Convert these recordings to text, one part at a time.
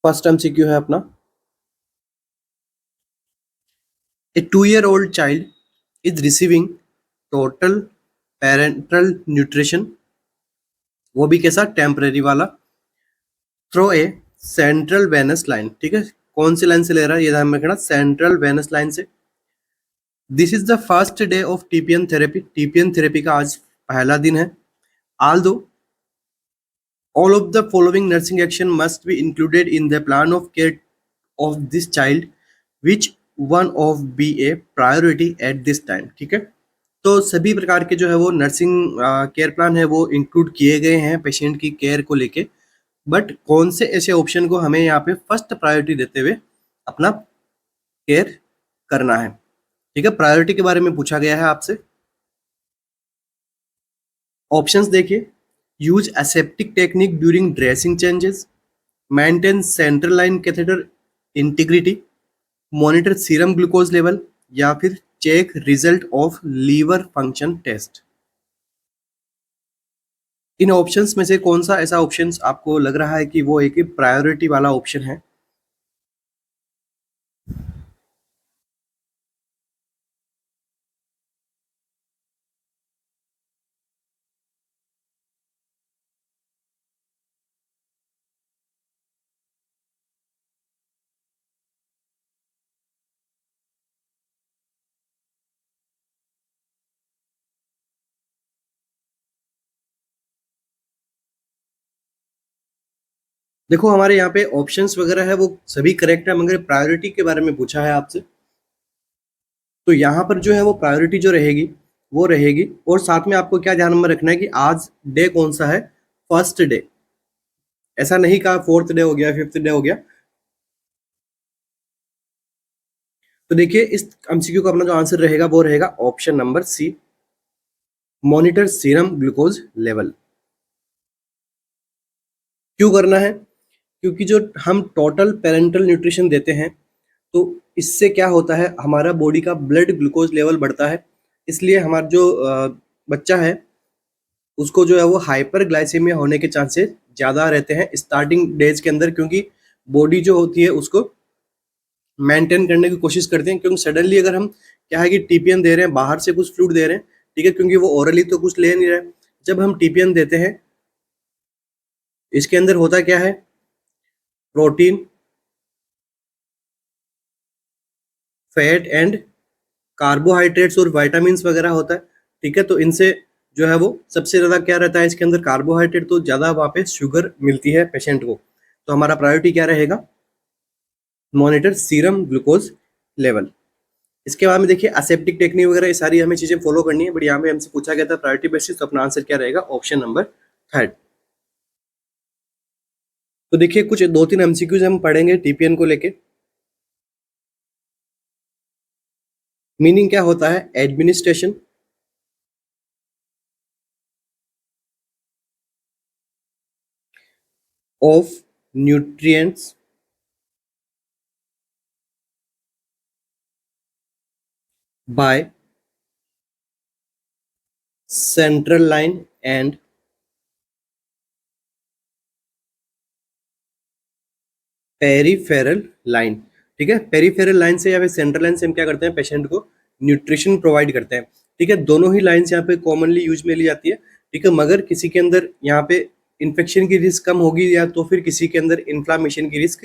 First MCQ है अपना, ए 2-year-old child is receiving total parental nutrition, वो भी कैसा, टेम्परेरी वाला, थ्रो ए सेंट्रल वेनस लाइन। ठीक है, कौन सी लाइन से ले रहा है ये ध्यान में रखना, सेंट्रल वेनस लाइन से। This is the first day of TPN therapy, TPN therapy का आज पहला दिन है। Although all of the following nursing action must be included in the plan of care of this child, which one of be a priority at this time। ठीक है, तो सभी प्रकार के जो है वो नर्सिंग केयर प्लान है वो इंक्लूड किए गए हैं पेशेंट की केयर को लेके, बट कौन से ऐसे ऑप्शन को हमें यहाँ पे फर्स्ट प्रायोरिटी देते हुए अपना केयर करना है। ठीक है, प्रायोरिटी के बारे में पूछा गया है आपसे। ऑप्शंस देखिए, use aseptic technique during dressing changes, maintain central line catheter integrity, monitor serum glucose level, या फिर check result of liver function test. इन ऑप्शंस में से कौन सा ऐसा ऑप्शन आपको लग रहा है कि वो एक प्रायोरिटी वाला ऑप्शन है? देखो हमारे यहाँ पे ऑप्शंस वगैरह है वो सभी करेक्ट है, मगर प्रायोरिटी के बारे में पूछा है आपसे, तो यहाँ पर जो है वो प्रायोरिटी जो रहेगी वो रहेगी। और साथ में आपको क्या ध्यान में रखना है कि आज डे कौन सा है, फर्स्ट डे, ऐसा नहीं कहा फोर्थ डे हो गया, फिफ्थ डे हो गया। तो देखिए इस एमसीक्यू का अपना जो आंसर रहेगा वो रहेगा option number C, monitor serum glucose level. क्यों करना है? क्योंकि जो हम टोटल पेरेंटल न्यूट्रिशन देते हैं तो इससे क्या होता है, हमारा बॉडी का ब्लड ग्लूकोज लेवल बढ़ता है, इसलिए हमारा जो बच्चा है उसको जो है वो हाइपर ग्लाइसेमिया होने के चांसेस ज़्यादा रहते हैं स्टार्टिंग डेज के अंदर, क्योंकि बॉडी जो होती है उसको मेंटेन करने की कोशिश करते हैं। क्योंकि सडनली अगर हम क्या है कि टीपीएन दे रहे हैं, बाहर से कुछ फ्लूइड दे रहे हैं, ठीक है, क्योंकि वो ओरली तो कुछ ले नहीं रहे। जब हम टीपीएन देते हैं इसके अंदर होता क्या है, प्रोटीन, फैट एंड कार्बोहाइड्रेट्स और विटामिन्स वगैरह होता है। ठीक है, तो इनसे जो है वो सबसे ज़्यादा क्या रहता है इसके अंदर, कार्बोहाइड्रेट, तो ज़्यादा वहाँ पे शुगर मिलती है पेशेंट को। तो हमारा प्रायोरिटी क्या रहेगा, मॉनिटर सीरम ग्लूकोज लेवल। इसके बाद में देखिए असेप्टिक टेक्निक वगैरह ये सारी हमें चीज़ें फॉलो करनी है, बट यहाँ पे हमसे पूछा गया था प्रायोरिटी बेसिस, तो अपना आंसर क्या रहेगा, ऑप्शन नंबर थर्ड। तो देखिए कुछ 2-3 एमसीक्यूज हम पढ़ेंगे टीपीएन को लेके। मीनिंग क्या होता है, administration, of nutrients by central line and peripheral line. ठीक है, पेरीफेरल लाइन से या फिर सेंट्रल लाइन से हम क्या करते हैं, पेशेंट को न्यूट्रिशन प्रोवाइड करते हैं। ठीक है, दोनों ही लाइन्स यहाँ पे कॉमनली यूज में ली जाती है। ठीक है, मगर किसी के अंदर यहाँ पे इन्फेक्शन की रिस्क कम होगी या तो फिर किसी के अंदर इन्फ्लामेशन की रिस्क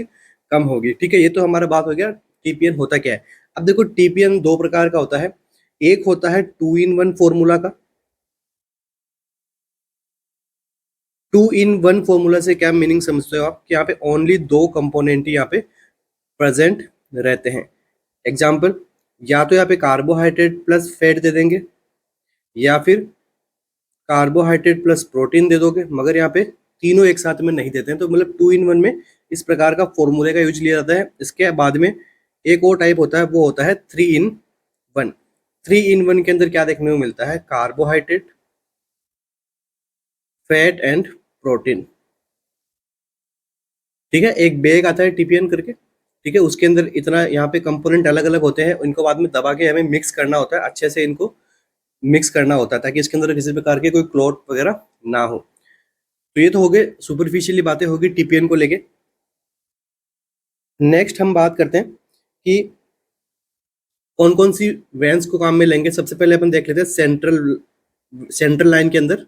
कम होगी। ठीक है, ये तो हमारा बात हो गया टीपीएन होता क्या है। अब देखो टीपीएन दो प्रकार का होता है, एक होता है 2-in-1 फॉर्मूला का। 2-in-1 फॉर्मूला से क्या मीनिंग समझते हो आप, कि यहाँ पे ओनली दो कंपोनेंट ही यहाँ पे प्रेजेंट रहते हैं। एग्जाम्पल, या तो यहाँ पे कार्बोहाइड्रेट प्लस फैट दे देंगे, या फिर कार्बोहाइड्रेट प्लस प्रोटीन दे दोगे, मगर यहाँ पे तीनों एक साथ में नहीं देते हैं। तो मतलब 2-in-1 में इस प्रकार का फॉर्मूले का यूज लिया जाता है। इसके बाद में एक और टाइप होता है, वो होता है 3-in-1। 3-in-1 के अंदर क्या देखने को मिलता है, कार्बोहाइड्रेट, फैट एंड प्रोटीन। ठीक है, एक बैग आता है टीपीएन करके, ठीक है, उसके अंदर इतना यहाँ पे कंपोनेंट अलग अलग होते हैं, इनको बाद में दबा के हमें मिक्स करना होता है, अच्छे से इनको मिक्स करना होता है ताकि इसके अंदर किसी प्रकार के कोई क्लॉट वगैरह ना हो। तो ये तो हो गए सुपरफिशियली बातें होगी टीपीएन को लेके। नेक्स्ट हम बात करते हैं कि कौन कौन सी वेन्स को काम में लेंगे। सबसे पहले अपन देख लेते हैं सेंट्रल लाइन के अंदर।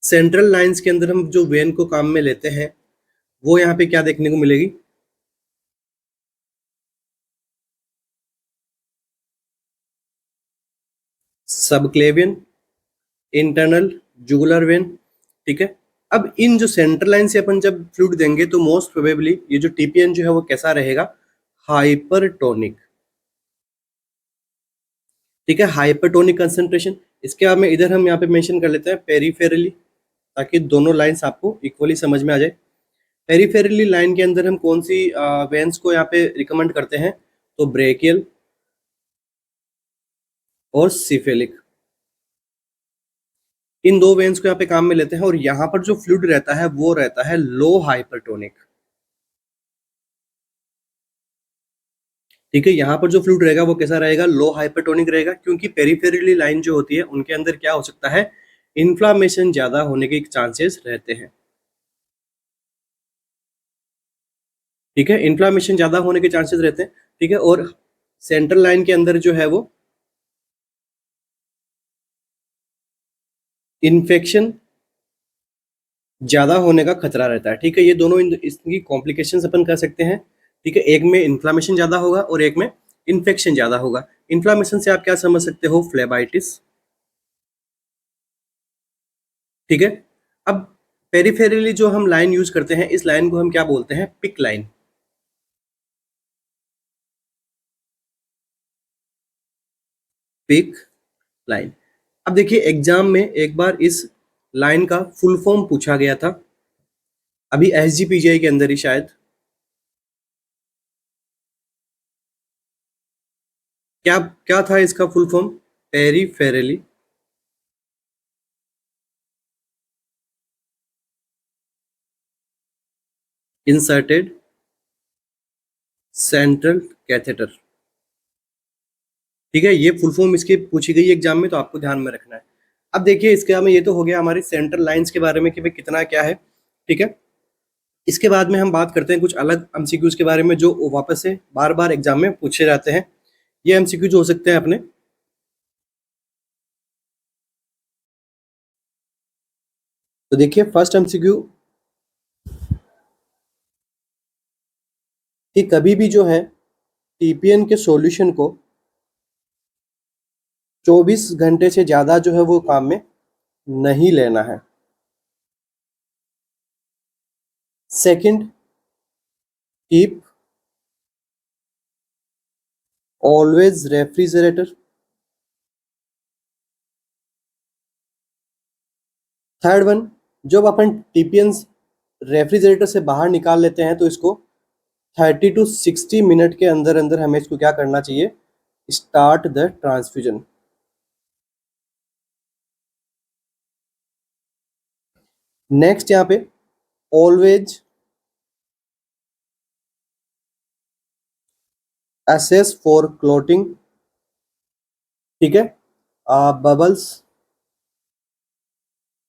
सेंट्रल लाइंस के अंदर हम जो वेन को काम में लेते हैं वो यहाँ पे क्या देखने को मिलेगी, सबक्लेवियन, इंटरनल जुगुलर वेन। ठीक है। अब इन जो सेंट्रल लाइन से अपन जब फ्लूइड देंगे तो मोस्ट प्रोबेबली ये जो टीपीएन जो है वो कैसा रहेगा, हाइपरटोनिक। ठीक है, हाइपरटोनिक कंसंट्रेशन। इसके बाद में इधर हम यहाँ पे मेंशन कर लेते हैं पेरिफेरली, ताकि दोनों लाइंस आपको इक्वली समझ में आ जाए। पेरिफेरली लाइन के अंदर हम कौन सी वेन्स को यहाँ पे रिकमेंड करते हैं, तो ब्रेकियल और सिफेलिक, इन दो वेन्स को यहाँ पे काम में लेते हैं। और यहाँ पर जो फ्लूइड रहता है वो रहता है लो हाइपरटोनिक। ठीक है, यहाँ पर जो फ्लूइड रहेगा वो कैसा रहेगा, लो हाइपरटोनिक रहेगा, क्योंकि पेरिफेरली लाइन जो होती है उनके अंदर क्या हो सकता है, इन्फ्लामेशन ज्यादा होने के चांसेस रहते हैं। ठीक है, इन्फ्लामेशन ज्यादा होने के चांसेस रहते हैं। ठीक है, और सेंट्रल लाइन के अंदर जो है वो इन्फेक्शन ज्यादा होने का खतरा रहता है। ठीक है, ये दोनों इसकी कॉम्प्लिकेशंस अपन कर सकते हैं। ठीक है, एक में इन्फ्लामेशन ज्यादा होगा और एक में इन्फेक्शन ज्यादा होगा। इन्फ्लामेशन से आप क्या समझ सकते हो, फ्लेबाइटिस। ठीक है, अब पेरिफेरली जो हम लाइन यूज करते हैं, इस लाइन को हम क्या बोलते हैं, पिक लाइन। Pick line. अब देखिए एग्जाम में एक बार इस लाइन का फुल फॉर्म पूछा गया था, अभी एसजीपीजीआई के अंदर ही शायद। क्या क्या था इसका full form, peripherally inserted central catheter. ठीक है, ये फुल फॉर्म इसकी पूछी गई एग्जाम में, तो आपको ध्यान में रखना है। अब देखिए इसके में ये तो हो गया हमारे सेंट्रल लाइंस के बारे में कि भाई कितना क्या है। ठीक है, इसके बाद में हम बात करते हैं कुछ अलग एमसीक्यूज के बारे में जो वापस से बार बार एग्जाम में पूछे जाते हैं। ये एमसीक्यूज हो सकते हैं अपने, तो देखिए फर्स्ट एमसीक्यू कि कभी भी जो है टीपीएन के सॉल्यूशन को 24 घंटे से ज्यादा जो है वो काम में नहीं लेना है। Second, keep always refrigerator. Third one, जब अपन टीपीएन रेफ्रिजरेटर से बाहर निकाल लेते हैं तो इसको 30 to 60 मिनट के अंदर अंदर हमें इसको क्या करना चाहिए, स्टार्ट द ट्रांसफ्यूजन। नेक्स्ट यहाँ पे ऑलवेज असेस फॉर क्लोटिंग। ठीक है, बबल्स,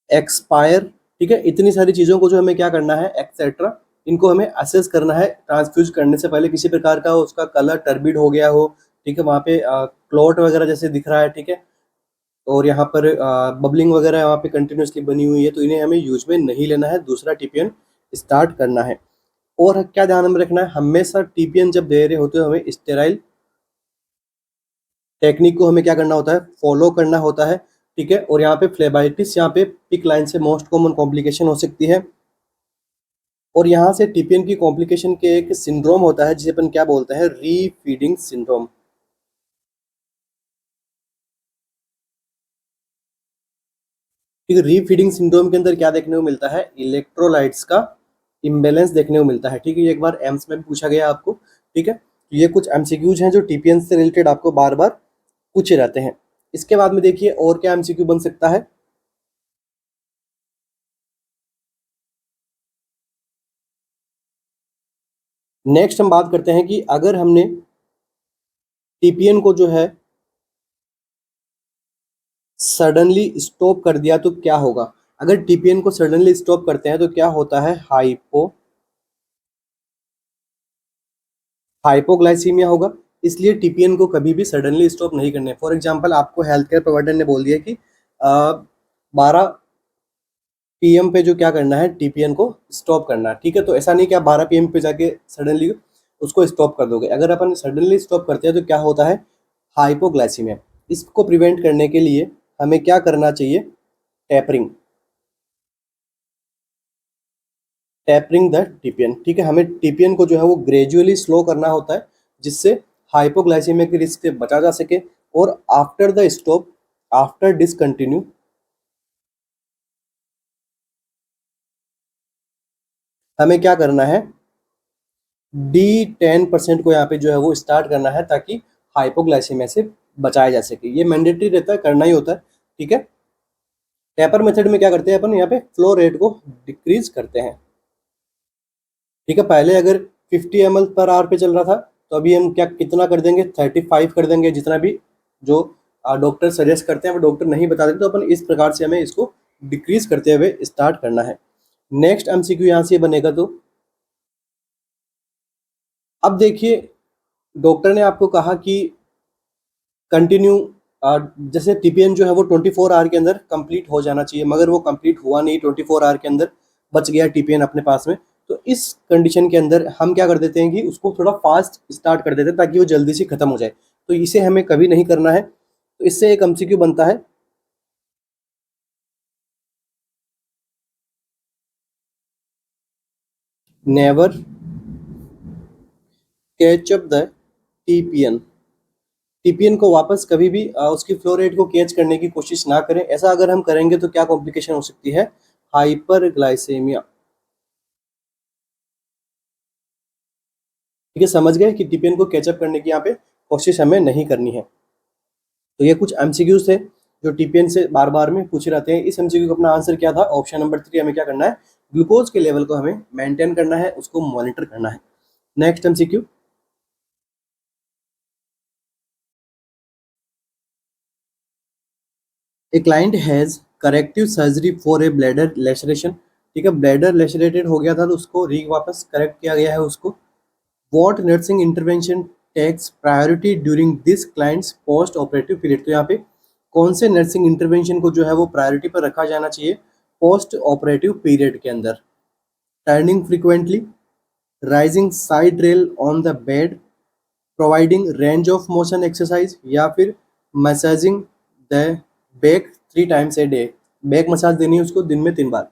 एक्सपायर। ठीक है, इतनी सारी चीजों को जो हमें क्या करना है, एक्सेट्रा, इनको हमें असेस करना है ट्रांसफ्यूज करने से पहले। किसी प्रकार का उसका कलर टर्बिड हो गया हो, ठीक है, वहाँ पे क्लॉट वगैरह जैसे दिख रहा है, ठीक है, और यहाँ पर बबलिंग वगैरह वहाँ पे कंटिन्यूसली बनी हुई है, तो इन्हें हमें यूज में नहीं लेना है, दूसरा टीपीएन स्टार्ट करना है। और क्या ध्यान में रखना है, हमेशा टीपीएन जब दे रहे होते हैं हमें स्टेराइल टेक्निक को हमें क्या करना होता है, फॉलो करना होता है। ठीक है, और यहाँ पे फ्लेबाइटिस यहाँ पे पिक लाइन से मोस्ट कॉमन कॉम्प्लिकेशन हो सकती है। और यहाँ से टीपीएन की कॉम्प्लिकेशन के एक सिंड्रोम होता है जिसे अपन क्या बोलते हैं, रीफीडिंग सिंड्रोम। ठीक है, रीफीडिंग सिंड्रोम के अंदर क्या देखने को मिलता है, इलेक्ट्रोलाइट्स का इम्बेलेंस देखने को मिलता है। ठीक है, ये एक बार एम्स में भी पूछा गया आपको। ठीक है, तो ये कुछ एमसीक्यूज हैं जो टीपीएन से रिलेटेड आपको बार बार पूछे जाते हैं। इसके बाद में देखिए और क्या एमसीक्यू बन सकता है। नेक्स्ट हम बात करते हैं कि अगर हमने टीपीएन को जो है सडनली स्टॉप कर दिया तो क्या होगा। अगर टीपीएन को सडनली स्टॉप करते हैं तो क्या होता है, हाइपो हाइपोग्लाइसीमिया होगा, इसलिए टीपीएन को कभी भी सडनली स्टॉप नहीं करना है। फॉर एग्जांपल आपको हेल्थ केयर प्रोवाइडर ने बोल दिया कि 12 पीएम पे जो क्या करना है, टीपीएन को स्टॉप करना है, ठीक है। तो ऐसा नहीं कि आप 12 पीएम पे जाके सडनली उसको स्टॉप कर दोगे। अगर अपन सडनली स्टॉप करते हैं तो क्या होता है, हाइपोग्लाइसीमिया। इसको प्रिवेंट करने के लिए हमें क्या करना चाहिए, टैपरिंग, टैपरिंग द टीपीएन, ठीक है। हमें टीपीएन को जो है वो ग्रेजुअली स्लो करना होता है, जिससे हाइपोग्लाइसीमिया के रिस्क से बचा जा सके। और after the stop, after discontinue, हमें क्या करना है, D10% को यहाँ पे जो है वो स्टार्ट करना है, ताकि हाइपोग्लाइसीमिया से बचाया जा सके। ये मैंडेटरी रहता है, करना ही होता है, ठीक है। टैपर मेथड में क्या करते हैं अपन, यहाँ पे फ्लो रेट को डिक्रीज करते हैं, ठीक है। पहले अगर 50 ml/h पे चल रहा था, तो अभी हम क्या कितना कर देंगे, 35 कर देंगे, जितना भी जो डॉक्टर सजेस्ट करते हैं वो डॉक्टर नहीं बता देते, तो अपन इस प्रकार से हमें इसको डिक्रीज करते हुए स्टार्ट करना है। नेक्स्ट एमसीक्यू यहाँ से बनेगा, तो अब देखिए डॉक्टर ने आपको कहा कि कंटिन्यू, जैसे टीपीएन जो है वो 24 आवर के अंदर कंप्लीट हो जाना चाहिए, मगर वो कंप्लीट हुआ नहीं, 24 आवर के अंदर बच गया टीपीएन अपने पास में। तो इस कंडीशन के अंदर हम क्या कर देते हैं कि उसको थोड़ा फास्ट स्टार्ट कर देते हैं, ताकि वो जल्दी से खत्म हो जाए। तो इसे हमें कभी नहीं करना है। तो इससे एक एमसीक्यू बनता है, never catch up the TPN. TPN को वापस कभी भी उसकी फ्लो रेट को कैच करने की कोशिश ना करें। ऐसा अगर हम करेंगे तो क्या कॉम्प्लिकेशन हो सकती है, हाइपरग्लाइसेमिया, ठीक है। समझ गए कि टीपीएन को कैचअप करने की यहाँ पे कोशिश हमें नहीं करनी है। तो ये कुछ एमसीक्यूज थे जो टीपीएन से बार बार में पूछे रहते हैं। इस एमसीक्यू का अपना आंसर क्या था, ऑप्शन नंबर 3, हमें क्या करना है, ग्लूकोज के लेवल को हमें मेंटेन करना है, उसको मॉनिटर करना है। Next MCQ, a client has corrective surgery for a bladder laceration, ठीक है। ब्लैडर लेसरेटेड हो गया था, तो उसको वापस करेक्ट किया गया है उसको। What nursing intervention takes priority during this client's post operative period? तो यहाँ पे कौन से नर्सिंग इंटरवेंशन को जो है वो प्रायोरिटी पर रखा जाना चाहिए पोस्ट ऑपरेटिव पीरियड के अंदर, turning frequently, rising side rail on the bed, providing range of motion exercise, या फिर massaging the back 3 times a day। Back massage देनी है उसको दिन में 3 बार।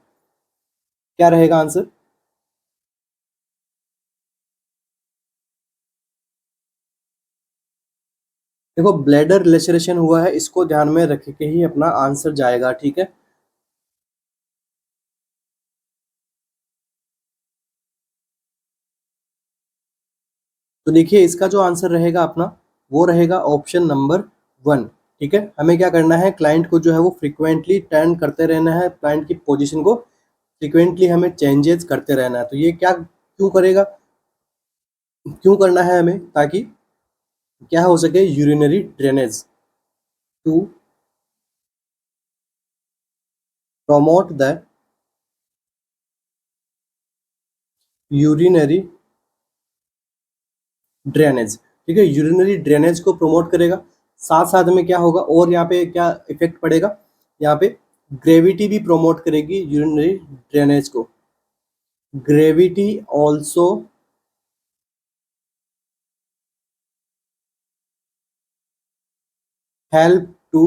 क्या रहेगा आंसर, देखो ब्लैडर लेसरेशन हुआ है, इसको ध्यान में रख के ही अपना आंसर जाएगा, ठीक है। तो देखिए इसका जो आंसर रहेगा अपना, वो रहेगा ऑप्शन नंबर 1, ठीक है। हमें क्या करना है, क्लाइंट को जो है वो फ्रिक्वेंटली टर्न करते रहना है, क्लाइंट की पोजीशन को फ्रिक्वेंटली हमें चेंजेस करते रहना है। तो ये क्या क्यों करेगा, क्यों करना है हमें, ताकि क्या हो सके, urinary drainage, to promote the urinary drainage, ठीक है। यूरिनरी ड्रेनेज को प्रमोट करेगा। साथ साथ में क्या होगा, और यहाँ पे क्या इफेक्ट पड़ेगा, यहाँ पे ग्रेविटी भी प्रमोट करेगी यूरिनरी ड्रेनेज को। Gravity also help to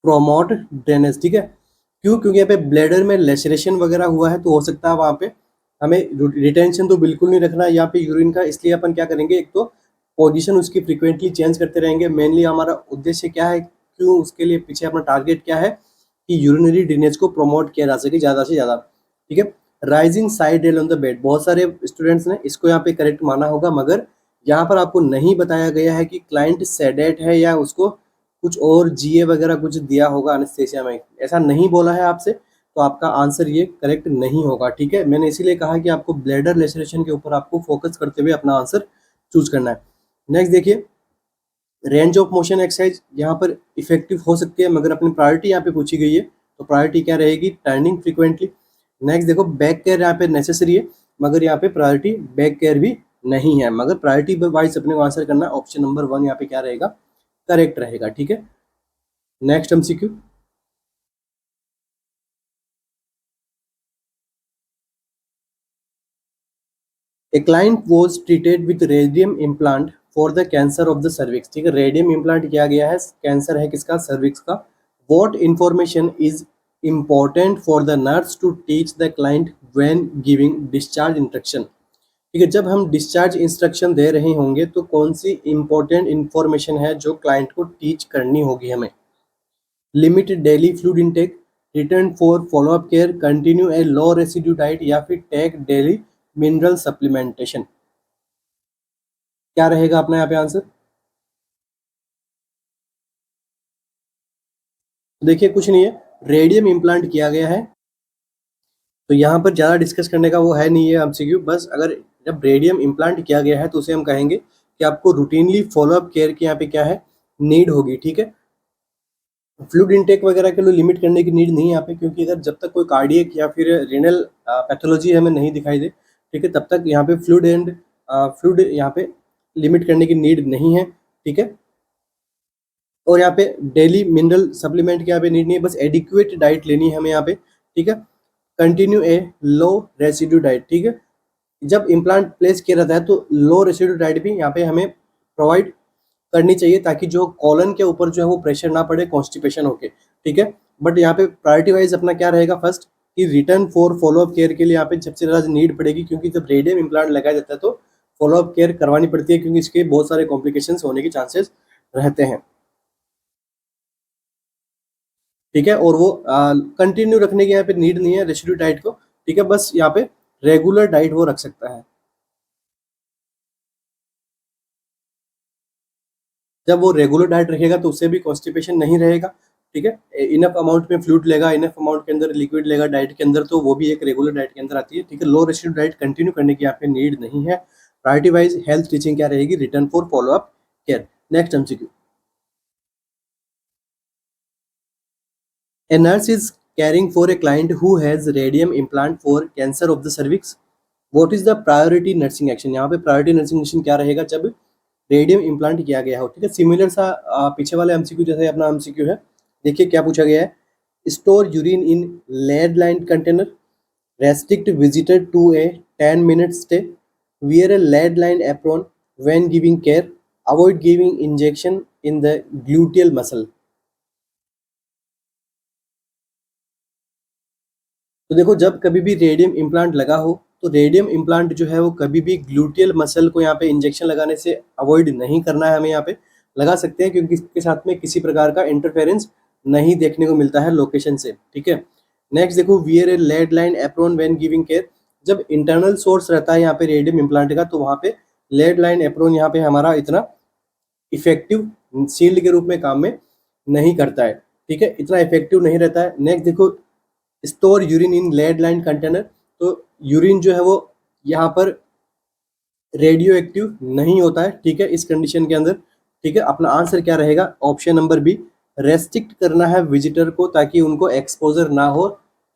promote drainage, ठीक है। क्यों, क्योंकि यहाँ पे ब्लैडर में लेसरेशन वगैरह हुआ है, तो हो सकता है वहाँ पे हमें रिटेंशन तो बिल्कुल नहीं रखना है यहाँ पे यूरिन का। इसलिए अपन क्या करेंगे, एक तो पोजीशन उसकी फ्रीक्वेंटली चेंज करते रहेंगे। मेनली हमारा उद्देश्य क्या है, क्यों, उसके लिए पीछे अपना टारगेट क्या है कि यूरिनरी ड्रेनेज को प्रमोट किया जा सके ज़्यादा से ज़्यादा, ठीक है। Rising side rail on the bed, बहुत सारे स्टूडेंट्स ने इसको यहाँ पे करेक्ट माना होगा, मगर यहाँ पर आपको नहीं बताया गया है कि क्लाइंट सेडेट है या उसको कुछ और जीए वगैरह कुछ दिया होगा एनेस्थेसिया में, ऐसा नहीं बोला है आपसे। तो आपका आंसर ये करेक्ट नहीं होगा, ठीक है। मैंने इसीलिए कहा कि आपको ब्लैडर लेसरेशन के ऊपर आपको फोकस करते हुए अपना आंसर चूज करना है। नेक्स्ट देखिए, रेंज ऑफ मोशन एक्सरसाइज यहाँ पर इफेक्टिव हो सकती है, मगर अपनी प्रायोरिटी यहाँ पे पूछी गई है, तो प्रायोरिटी क्या रहेगी, टर्निंग फ्रीक्वेंटली। नेक्स्ट देखो, बैक केयर यहाँ पे नेसेसरी है, मगर यहाँ पे प्रायोरिटी बैक केयर भी नहीं है, मगर प्रायोरिटी वाइज अपने को आंसर करना, ऑप्शन नंबर 1 यहाँ पे क्या रहेगा, करेक्ट रहेगा। ठीक है, next MCQ. A client was treated with radium implant for the cancer of the cervix. ठीक है, रेडियम इम्प्लांट किया गया है, कैंसर है किसका, सर्विक्स का। What information is important for the nurse to teach the client when giving discharge instruction. ठीक है, जब हम डिस्चार्ज इंस्ट्रक्शन दे रहे होंगे तो कौन सी इंपॉर्टेंट इंफॉर्मेशन है जो क्लाइंट को टीच करनी होगी हमें। Limit daily fluid intake, return for follow up care, continue A low residue diet, या फिर टेक डेली मिनरल सप्लीमेंटेशन। क्या रहेगा अपना यहाँ पे आंसर। देखिए कुछ नहीं है, रेडियम इम्प्लांट किया गया है, तो यहाँ पर ज़्यादा डिस्कस करने का वो है नहीं है एमसीक्यू। बस अगर जब रेडियम इम्प्लांट किया गया है तो उसे हम कहेंगे कि आपको रूटीनली फॉलोअप केयर की यहाँ पे क्या है, नीड होगी। ठीक है, फ्लूइड इनटेक वगैरह के लिए लिमिट करने की नीड नहीं है यहाँ पे, क्योंकि अगर जब तक कोई कार्डियक या फिर रेनल पैथोलॉजी हमें नहीं दिखाई दे, ठीक है, तब तक यहाँ पे फ्लूइड यहाँ पे लिमिट करने की नीड नहीं है। ठीक है, और यहाँ पे डेली मिनरल सप्लीमेंट की यहाँ पे नीड नहीं है, बस एडिक्वेट डाइट लेनी है हमें यहाँ पे। ठीक है, कंटिन्यू ए लो रेसिड्यू डाइट। ठीक है, जब इम्प्लांट प्लेस किया जाता है तो लो रेसिड्यू डाइट भी यहाँ पे हमें प्रोवाइड करनी चाहिए, ताकि जो कॉलन के ऊपर जो है वो प्रेशर ना पड़े कॉन्स्टिपेशन होके। ठीक है, बट यहाँ पे प्रायोरिटी वाइज अपना क्या रहेगा, फर्स्ट कि रिटर्न फॉर फॉलोअप केयर के लिए यहाँ पे सबसे ज़्यादा नीड पड़ेगी, क्योंकि जब रेडियम इम्प्लांट लगाया जाता है तो फॉलोअप केयर करवानी पड़ती है, क्योंकि इसके बहुत सारे कॉम्प्लिकेशन होने के चांसेस रहते हैं। ठीक है, और वो कंटिन्यू रखने की यहाँ पे नीड नहीं है रेसिड्यू डाइट को। ठीक है, बस यहाँ पे रेगुलर डाइट वो रख सकता है। जब वो रेगुलर डाइट रखेगा तो उससे भी कॉन्स्टिपेशन नहीं रहेगा। ठीक है, इनफ अमाउंट में फ्लूइड लेगा, इनफ अमाउंट के अंदर लिक्विड लेगा डाइट के अंदर, तो वो भी एक रेगुलर डाइट के अंदर आती है। ठीक है, लो रेसिड्यू डाइट कंटिन्यू करने की यहाँ पे नीड नहीं है। प्रायोरिटी वाइज हेल्थ टीचिंग क्या रहेगी, return for follow up care. Next MCQ. A nurse is caring for a client who has radium implant for cancer of the cervix. What is the priority nursing action? यहाँ पे priority nursing action क्या रहेगा जब radium implant किया गया हो। ठीक है, सिमिलर सा पीछे वाले एमसीक्यू जैसे अपना एमसीक्यू है। देखिए क्या पूछा गया है, store urine in lead line container, restrict visitor to a 10 minute stay, wear a lead line apron when giving care, avoid giving injection in the gluteal muscle। तो देखो, जब कभी भी रेडियम इम्प्लांट लगा हो तो रेडियम इम्प्लांट जो है वो कभी भी ग्लूटियल मसल को यहाँ पे इंजेक्शन लगाने से अवॉइड नहीं करना है। हमें यहाँ पे लगा सकते हैं, क्योंकि इसके साथ में किसी प्रकार का इंटरफेरेंस नहीं देखने को मिलता है लोकेशन से। ठीक है, नेक्स्ट देखो, wear a lead line apron when giving care. जब इंटरनल सोर्स रहता है यहाँ पे रेडियम इम्प्लांट का, तो वहाँ पे लेड लाइन एप्रोन यहाँ पे हमारा इतना इफेक्टिव शील्ड के रूप में काम में नहीं करता है। ठीक है, इतना इफेक्टिव नहीं रहता है। नेक्स्ट देखो, store urine in lead line container. तो यूरिन जो है वो यहाँ पर रेडियो एक्टिव नहीं होता है। ठीक है, इस कंडीशन के अंदर। ठीक है, अपना आंसर क्या रहेगा, ऑप्शन नंबर बी, रेस्ट्रिक्ट करना है विजिटर को ताकि उनको एक्सपोजर ना हो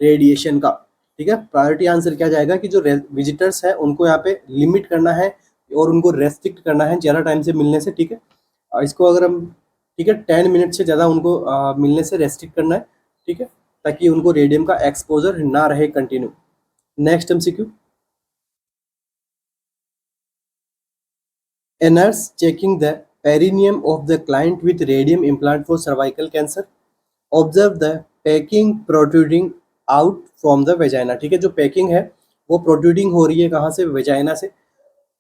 रेडिएशन का। ठीक है, प्रायोरिटी आंसर क्या जाएगा कि जो विजिटर्स है उनको यहाँ पे लिमिट करना है और उनको रेस्ट्रिक्ट करना है ज़्यादा टाइम से मिलने से। ठीक है, इसको अगर हम, ठीक है, 10 मिनट से ज़्यादा उनको मिलने से रेस्ट्रिक्ट करना है। ठीक है, ताकि उनको रेडियम का एक्सपोजर ना रहे continue. Next MCQ. A nurse checking the perineum of the client with radium implant for cervical cancer, observe the packing protruding out from the vagina। ठीक है, जो पैकिंग है वो प्रोट्रूडिंग हो रही है कहाँ से, वेजाइना से।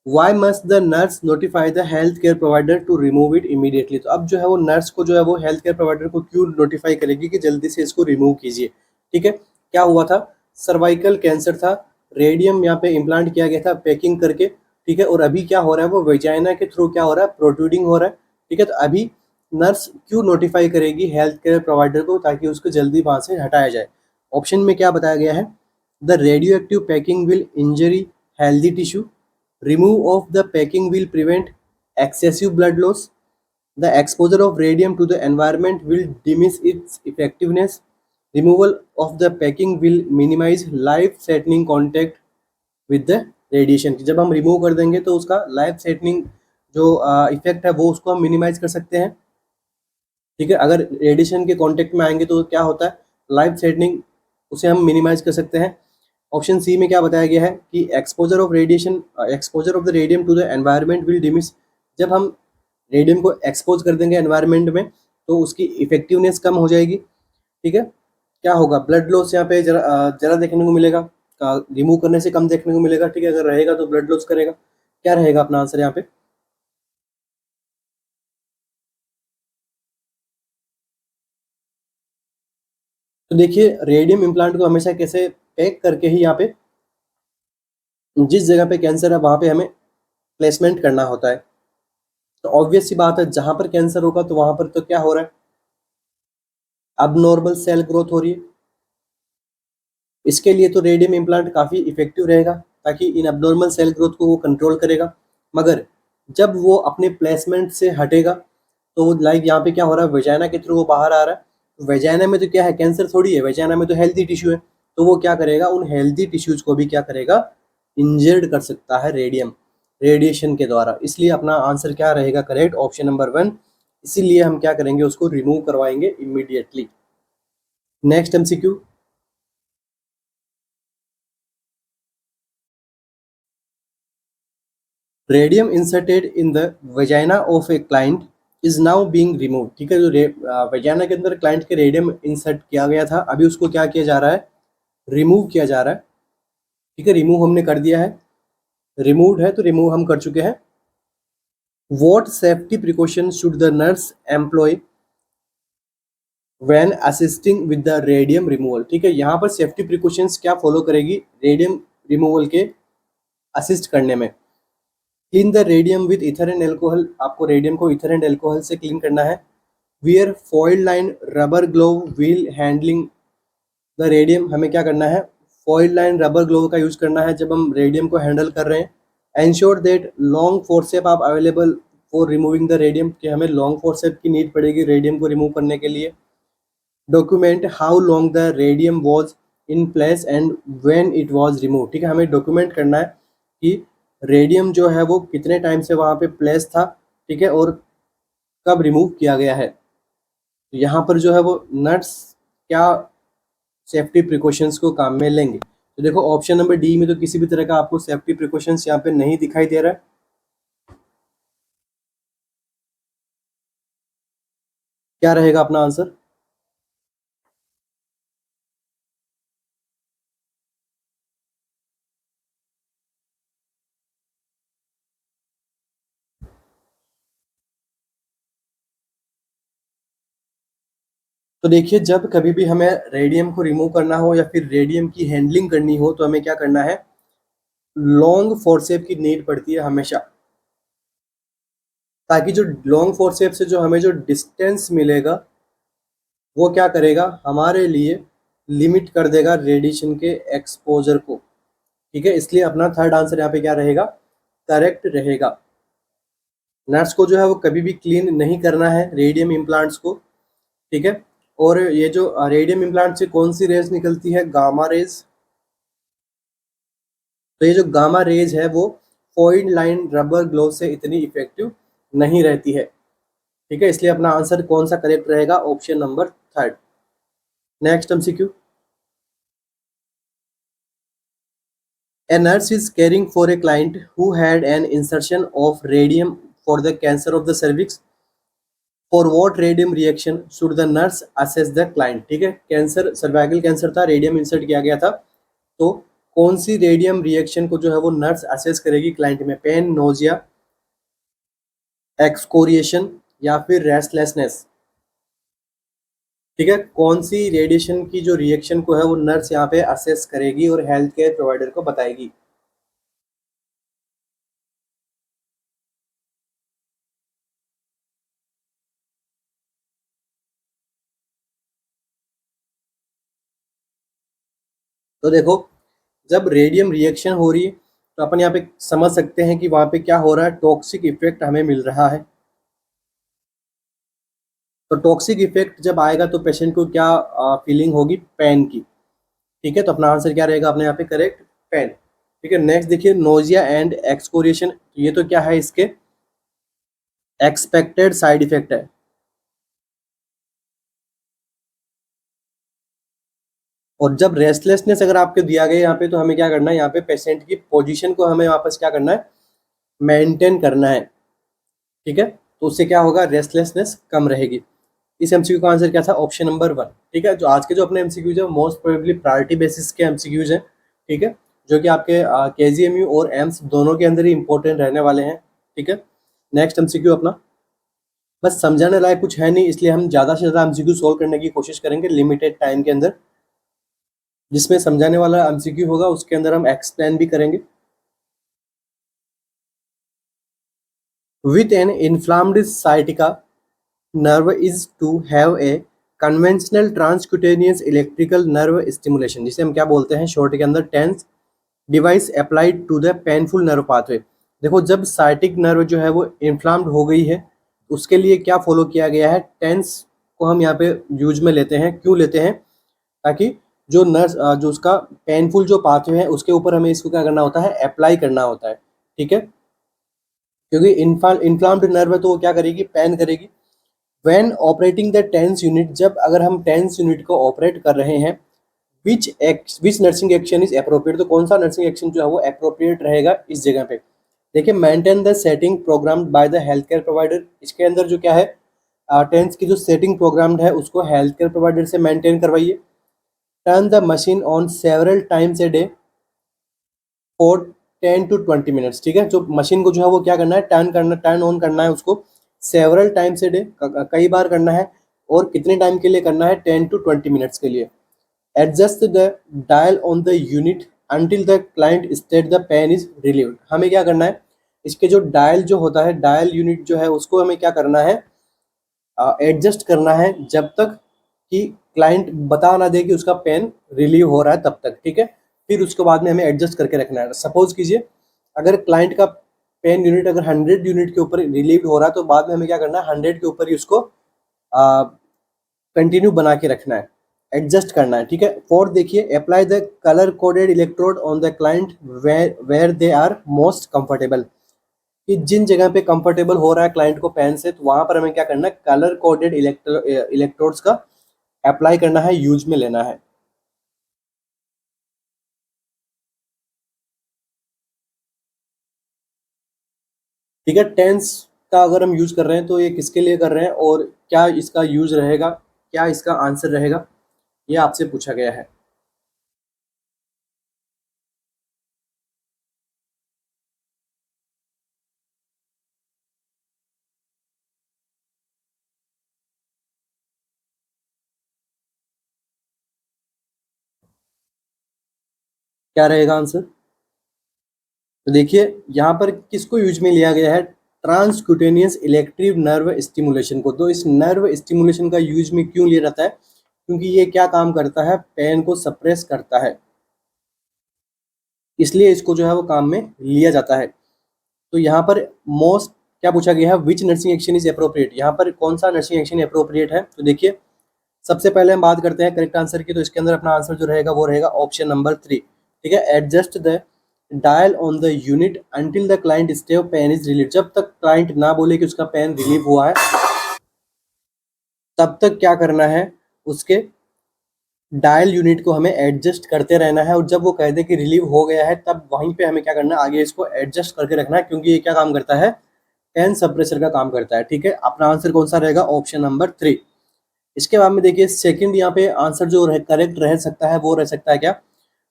Why must the nurse notify the health care provider to remove it immediately? तो अब जो है वो नर्स को जो है वो हेल्थ केयर प्रोवाइडर को क्यों नोटिफाई करेगी कि जल्दी से इसको रिमूव कीजिए। ठीक है, क्या हुआ था, सर्वाइकल कैंसर था, रेडियम यहाँ पे इम्प्लांट किया गया था पैकिंग करके। ठीक है, और अभी क्या हो रहा है, वो वेजाइना के थ्रू क्या हो रहा है, प्रोट्रूडिंग हो रहा है। ठीक है, तो अभी नर्स क्यों नोटिफाई करेगी हेल्थ केयर प्रोवाइडर को ताकि उसको जल्दी वहाँ से हटाया जाए। ऑप्शन में क्या बताया गया है, the radio active packing will injury healthy tissue, remove of the packing will prevent excessive blood loss, the exposure of radium to the environment will diminish its effectiveness, removal of the packing will minimize life threatening contact, with the radiation. जब हम remove कर देंगे तो उसका life threatening जो effect है वो उसको हम मिनिमाइज कर सकते हैं। ठीक है, अगर रेडिएशन के कांटेक्ट में आएंगे तो क्या होता है, लाइफ थ्रेटनिंग, उसे हम मिनिमाइज कर सकते हैं। ऑप्शन सी में क्या बताया गया है कि exposure of radiation, exposure of the radium to the environment will diminish. जब हम रेडियम को एक्सपोज कर देंगे एनवायरनमेंट में तो उसकी इफेक्टिवनेस कम हो जाएगी। ठीक है, क्या होगा, ब्लड लॉस यहाँ पे जरा देखने को मिलेगा, रिमूव करने से कम देखने को मिलेगा। ठीक है, अगर रहेगा तो ब्लड लॉस करेगा। क्या रहेगा अपना आंसर यहाँ पे? तो देखिए, रेडियम इम्प्लांट को हमेशा कैसे पैक करके ही यहाँ पे जिस जगह पे कैंसर है वहां पे हमें प्लेसमेंट करना होता है। तो ऑब्वियस सी बात है, जहां पर कैंसर होगा तो वहां पर तो क्या हो रहा है, अब नॉर्मल सेल ग्रोथ हो रही है। इसके लिए तो रेडियम इम्प्लांट काफ़ी इफेक्टिव रहेगा, ताकि इन अबनॉर्मल सेल ग्रोथ को वो कंट्रोल करेगा। मगर जब वो अपने प्लेसमेंट से हटेगा तो लाइक यहाँ पे क्या हो रहा है, वेजाइना के थ्रू वो बाहर आ रहा है। वेजाइना में तो क्या है, कैंसर थोड़ी है, वेजाइना में तो हेल्दी टिश्यू है। तो वो क्या करेगा, उन हेल्दी टिश्यूज को भी क्या करेगा, इंजर्ड कर सकता है रेडियम, रेडिएशन के द्वारा। इसलिए अपना आंसर क्या रहेगा करेक्ट, ऑप्शन नंबर 1। इसीलिए हम क्या करेंगे, उसको रिमूव करवाएंगे immediately. Next MCQ. Radium inserted in the vagina of a client is now being remove. ठीक है, जो वेजाइना के अंदर क्लाइंट के रेडियम इंसर्ट किया गया था, अभी उसको क्या किया जा रहा है, रिमूव किया जा रहा है। ठीक है, रिमूव हमने कर दिया है, रिमूव्ड है तो रिमूव हम कर चुके हैं। What safety precaution should the nurse employ when assisting with the radium removal. ठीक है, यहाँ पर सेफ्टी प्रिकॉशंस क्या फॉलो करेगी रेडियम रिमूवल के असिस्ट करने में। Clean the radium with ether and alcohol, आपको रेडियम को ईथर एंड एल्कोहल से क्लीन करना है। Wear foil line rubber glove while handling the radium, हमें क्या करना है, फॉइल लाइन रबर ग्लोव का यूज करना है जब हम रेडियम को हैंडल कर रहे हैं। एंश्योर दैट लॉन्ग फोर्सेप आप available for removing the radium, कि हमें लॉन्ग फोर्सेप की नीड पड़ेगी रेडियम को रिमूव करने के लिए। Document how long the radium was in place and when it was remove. ठीक है, हमें डॉक्यूमेंट करना है कि रेडियम जो है वो कितने टाइम से वहाँ पे प्लेस था, ठीक है, और कब रिमूव किया गया है। तो यहाँ पर जो है वो नट्स क्या सेफ्टी प्रिकॉशंस को काम में लेंगे। तो देखो ऑप्शन नंबर डी में तो किसी भी तरह का आपको सेफ्टी प्रिकॉशंस यहाँ पे नहीं दिखाई दे रहा है। क्या रहेगा अपना आंसर? तो देखिए, जब कभी भी हमें रेडियम को रिमूव करना हो या फिर रेडियम की हैंडलिंग करनी हो तो हमें क्या करना है, लॉन्ग फोर्सेप की नीड पड़ती है हमेशा, ताकि जो लॉन्ग फोर्सेप से जो हमें जो डिस्टेंस मिलेगा वो क्या करेगा, हमारे लिए लिमिट कर देगा रेडिएशन के एक्सपोजर को। ठीक है, इसलिए अपना थर्ड आंसर यहाँ पे क्या रहेगा, करेक्ट रहेगा। नर्स को जो है वो कभी भी क्लीन नहीं करना है रेडियम इम्प्लांट्स को। ठीक है, और ये जो रेडियम इम्प्लांट से कौन सी रेज निकलती है, गामा रेज। तो ये जो गामा रेज है वो फॉइल लाइन रबर ग्लोव से इतनी इफेक्टिव नहीं रहती है। ठीक है, इसलिए अपना आंसर कौन सा करेक्ट रहेगा, option number 3। Next MCQ. A nurse is caring for a client who had an insertion of radium for the cancer of the cervix. For what radium reaction should the nurse assess the client? ठीक है, cancer cervical cancer था, radium insert किया गया था। तो कौन सी radium reaction को जो है वो नर्स असेस करेगी क्लाइंट में, पेन, नोजिया, एक्सकोरिएशन या फिर रेस्टलेसनेस। ठीक है, कौन सी रेडिएशन की जो रिएक्शन को है वो नर्स यहाँ पे असेस करेगी और हेल्थ केयर प्रोवाइडर को बताएगी। तो देखो, जब रेडियम रिएक्शन हो रही है तो अपन यहाँ पे समझ सकते हैं कि वहाँ पे क्या हो रहा है, टॉक्सिक इफेक्ट हमें मिल रहा है। तो टॉक्सिक इफेक्ट जब आएगा तो पेशेंट को क्या फीलिंग होगी, पेन की। ठीक है, तो अपना आंसर क्या रहेगा अपने यहाँ पे करेक्ट, पेन। ठीक है। नेक्स्ट देखिए नोजिया एंड एक्सकोरिएशन, ये तो क्या है, इसके एक्सपेक्टेड साइड इफेक्ट है। और जब रेस्टलेसनेस अगर आपको दिया गया यहाँ पे, तो हमें क्या करना है, यहाँ पे पेशेंट की पोजीशन को हमें वापस क्या करना है, मेंटेन करना है। ठीक है, तो उससे क्या होगा, रेस्टलेसनेस कम रहेगी। इस एमसीक्यू का आंसर क्या था, ऑप्शन नंबर 1। ठीक है, जो आज के जो अपने एमसीक्यूज है मोस्ट प्रोबेबली प्रायोरिटी बेसिस के एमसीक्यूज हैं। ठीक है, जो कि आपके केजीएमयू और एम्स दोनों के अंदर ही इंपॉर्टेंट रहने वाले हैं। ठीक है, नेक्स्ट एमसीक्यू अपना, बस समझाने लायक कुछ है नहीं, इसलिए हम ज़्यादा से ज़्यादा एमसीक्यू सोल्व करने की कोशिश करेंगे लिमिटेड टाइम के अंदर। जिसमें समझाने वाला एमसीक्यू होगा उसके अंदर हम एक्सप्लेन भी करेंगे। With an inflamed sciatica nerve is to have a conventional transcutaneous electrical nerve stimulation, जिसे हम क्या बोलते हैं शॉर्ट के अंदर, TENS device applied to the painful nerve pathway. देखो जब साइटिक नर्व जो है वो इन्फ्लाम्ड हो गई है, उसके लिए क्या फॉलो किया गया है, टेंस को हम यहाँ पे यूज में लेते हैं। क्यों लेते हैं, ताकि जो नर्स जो उसका पेनफुल जो पाथवे है उसके ऊपर हमें इसको क्या करना होता है, अप्लाई करना होता है। ठीक है, क्योंकि इन्फ्लाम्ड नर्व है तो वो क्या करेगी, पेन करेगी। When operating the TENS unit, जब अगर हम टेंस यूनिट को ऑपरेट कर रहे हैं, विच नर्सिंग एक्शन इज अप्रोप्रिएट, तो कौन सा नर्सिंग एक्शन जो है वो अप्रोप्रिएट रहेगा इस जगह पे। देखिए maintain the setting program by the health care provider, इसके अंदर जो क्या है, टेंस की जो सेटिंग प्रोग्राम है उसको हेल्थ केयर प्रोवाइडर से मेंटेन करवाइए। Turn the machine on several times a day for 10 to 20 minutes. ठीक है, जो मशीन को जो है वो क्या करना है, टर्न ऑन करना है उसको सेवरल टाइम्स ए डे, कई बार करना है। और कितने टाइम के लिए करना है, 10 to 20 मिनट्स के लिए। Adjust the dial on the unit until the client state the pain is relieved, हमें क्या करना है, इसके जो डायल जो होता है, डायल यूनिट जो है उसको हमें क्या करना है, एडजस्ट करना है जब तक कि क्लाइंट बता ना दे कि उसका पेन रिलीव हो रहा है तब तक। ठीक है, फिर उसके बाद में हमें एडजस्ट करके रखना है। सपोज कीजिए अगर क्लाइंट का पेन यूनिट अगर 100 यूनिट के ऊपर रिलीव हो रहा है, तो बाद में हमें क्या करना है, 100 के ऊपर ही उसको कंटिन्यू बना के रखना है, एडजस्ट करना है। ठीक है, फोर्थ देखिए, apply the colour coded electrode on the client where they are most comfortable, कि जिन जगह पे कंफर्टेबल हो रहा है क्लाइंट को पेन से, तो वहां पर हमें क्या करना है, कलर कोडेड इलेक्ट्रोड्स का अप्लाई करना है, यूज में लेना है। ठीक है, टेंस का अगर हम यूज कर रहे हैं तो ये किसके लिए कर रहे हैं और क्या इसका यूज रहेगा, क्या इसका आंसर रहेगा, ये आपसे पूछा गया है। क्या रहेगा आंसर, तो देखिए यहाँ पर किसको यूज में लिया गया है, ट्रांसक्यूटेनियस इलेक्ट्रिक नर्व स्टिमुलेशन को। तो इस नर्व स्टिमुलेशन का यूज में क्यों लिया जाता है, क्योंकि ये क्या काम करता है, पेन को सप्रेस करता है, इसलिए इसको जो है वो काम में लिया जाता है। तो यहाँ पर मोस्ट क्या पूछा गया है, विच नर्सिंग एक्शन इज अप्रोप्रिएट, यहाँ पर कौन सा नर्सिंग एक्शन अप्रोप्रिएट है। तो देखिए सबसे पहले हम बात करते हैं करेक्ट आंसर की, तो इसके अंदर अपना आंसर जो रहेगा वो रहेगा ऑप्शन नंबर 3। ठीक है, adjust the dial on the unit until the client stay pain is relieve, जब तक क्लाइंट ना बोले कि उसका पेन रिलीव हुआ है तब तक क्या करना है, उसके डायल यूनिट को हमें एडजस्ट करते रहना है। और जब वो कह दे कि रिलीव हो गया है तब वहीं पे हमें क्या करना है, आगे इसको एडजस्ट करके रखना है, क्योंकि ये क्या काम करता है, पेन सप्रेसर का काम करता है। ठीक है, अपना आंसर कौन सा रहेगा, ऑप्शन नंबर 3। इसके बाद में देखिए सेकंड यहाँ पे आंसर जो करेक्ट रह सकता है वो रह सकता है क्या।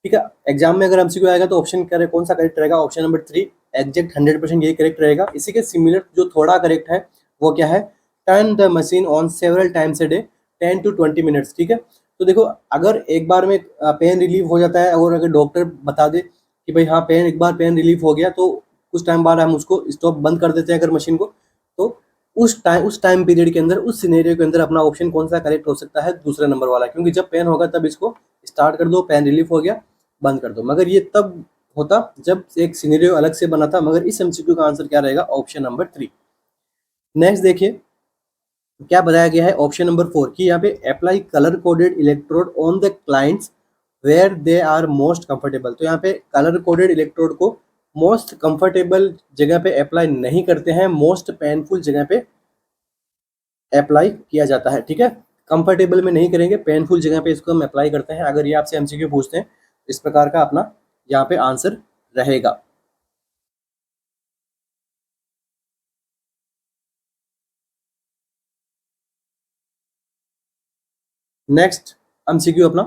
ठीक है, एग्जाम में अगर एमसीक्यू आएगा तो ऑप्शन करे कौन सा करेक्ट रहेगा, ऑप्शन नंबर 3 एग्जैक्ट 100% यही करेक्ट रहेगा। इसी के सिमिलर जो थोड़ा करेक्ट है वो क्या है, turn the machine on several times a day 10 to 20 minutes. ठीक है, तो देखो अगर एक बार में पेन रिलीव हो जाता है और अगर डॉक्टर बता दे कि भाई हाँ पेन एक बार पेन रिलीव हो गया, तो कुछ टाइम बाद हम उसको स्टॉप बंद कर देते हैं अगर मशीन को, तो उस टाइम पीरियड के अंदर उस सिनेरियो के अंदर अपना ऑप्शन कौन सा करेक्ट हो सकता है, दूसरे नंबर वाला, क्योंकि जब पेन होगा तब इसको स्टार्ट कर दो, पेन रिलीफ हो गया बंद कर दो। मगर ये तब होता जब एक सिनेरियो अलग से बना था। मगर इस एमसीक्यू का आंसर क्या रहेगा, ऑप्शन नंबर 3। नेक्स्ट देखिए क्या बताया गया है, ऑप्शन नंबर 4 की यहाँ पे apply colour coded electrode on the clients where they are most comfortable. तो यहाँ पे कलर कोडेड इलेक्ट्रोड को मोस्ट कंफर्टेबल जगह पे अप्लाई नहीं करते हैं, मोस्ट पेनफुल जगह पे अप्लाई किया जाता है। ठीक है, कंफर्टेबल में नहीं करेंगे, पेनफुल जगह पे इसको हम अप्लाई करते हैं। अगर ये आपसे एमसीक्यू पूछते हैं, इस प्रकार का अपना यहाँ पे आंसर रहेगा। नेक्स्ट एमसीक्यू अपना,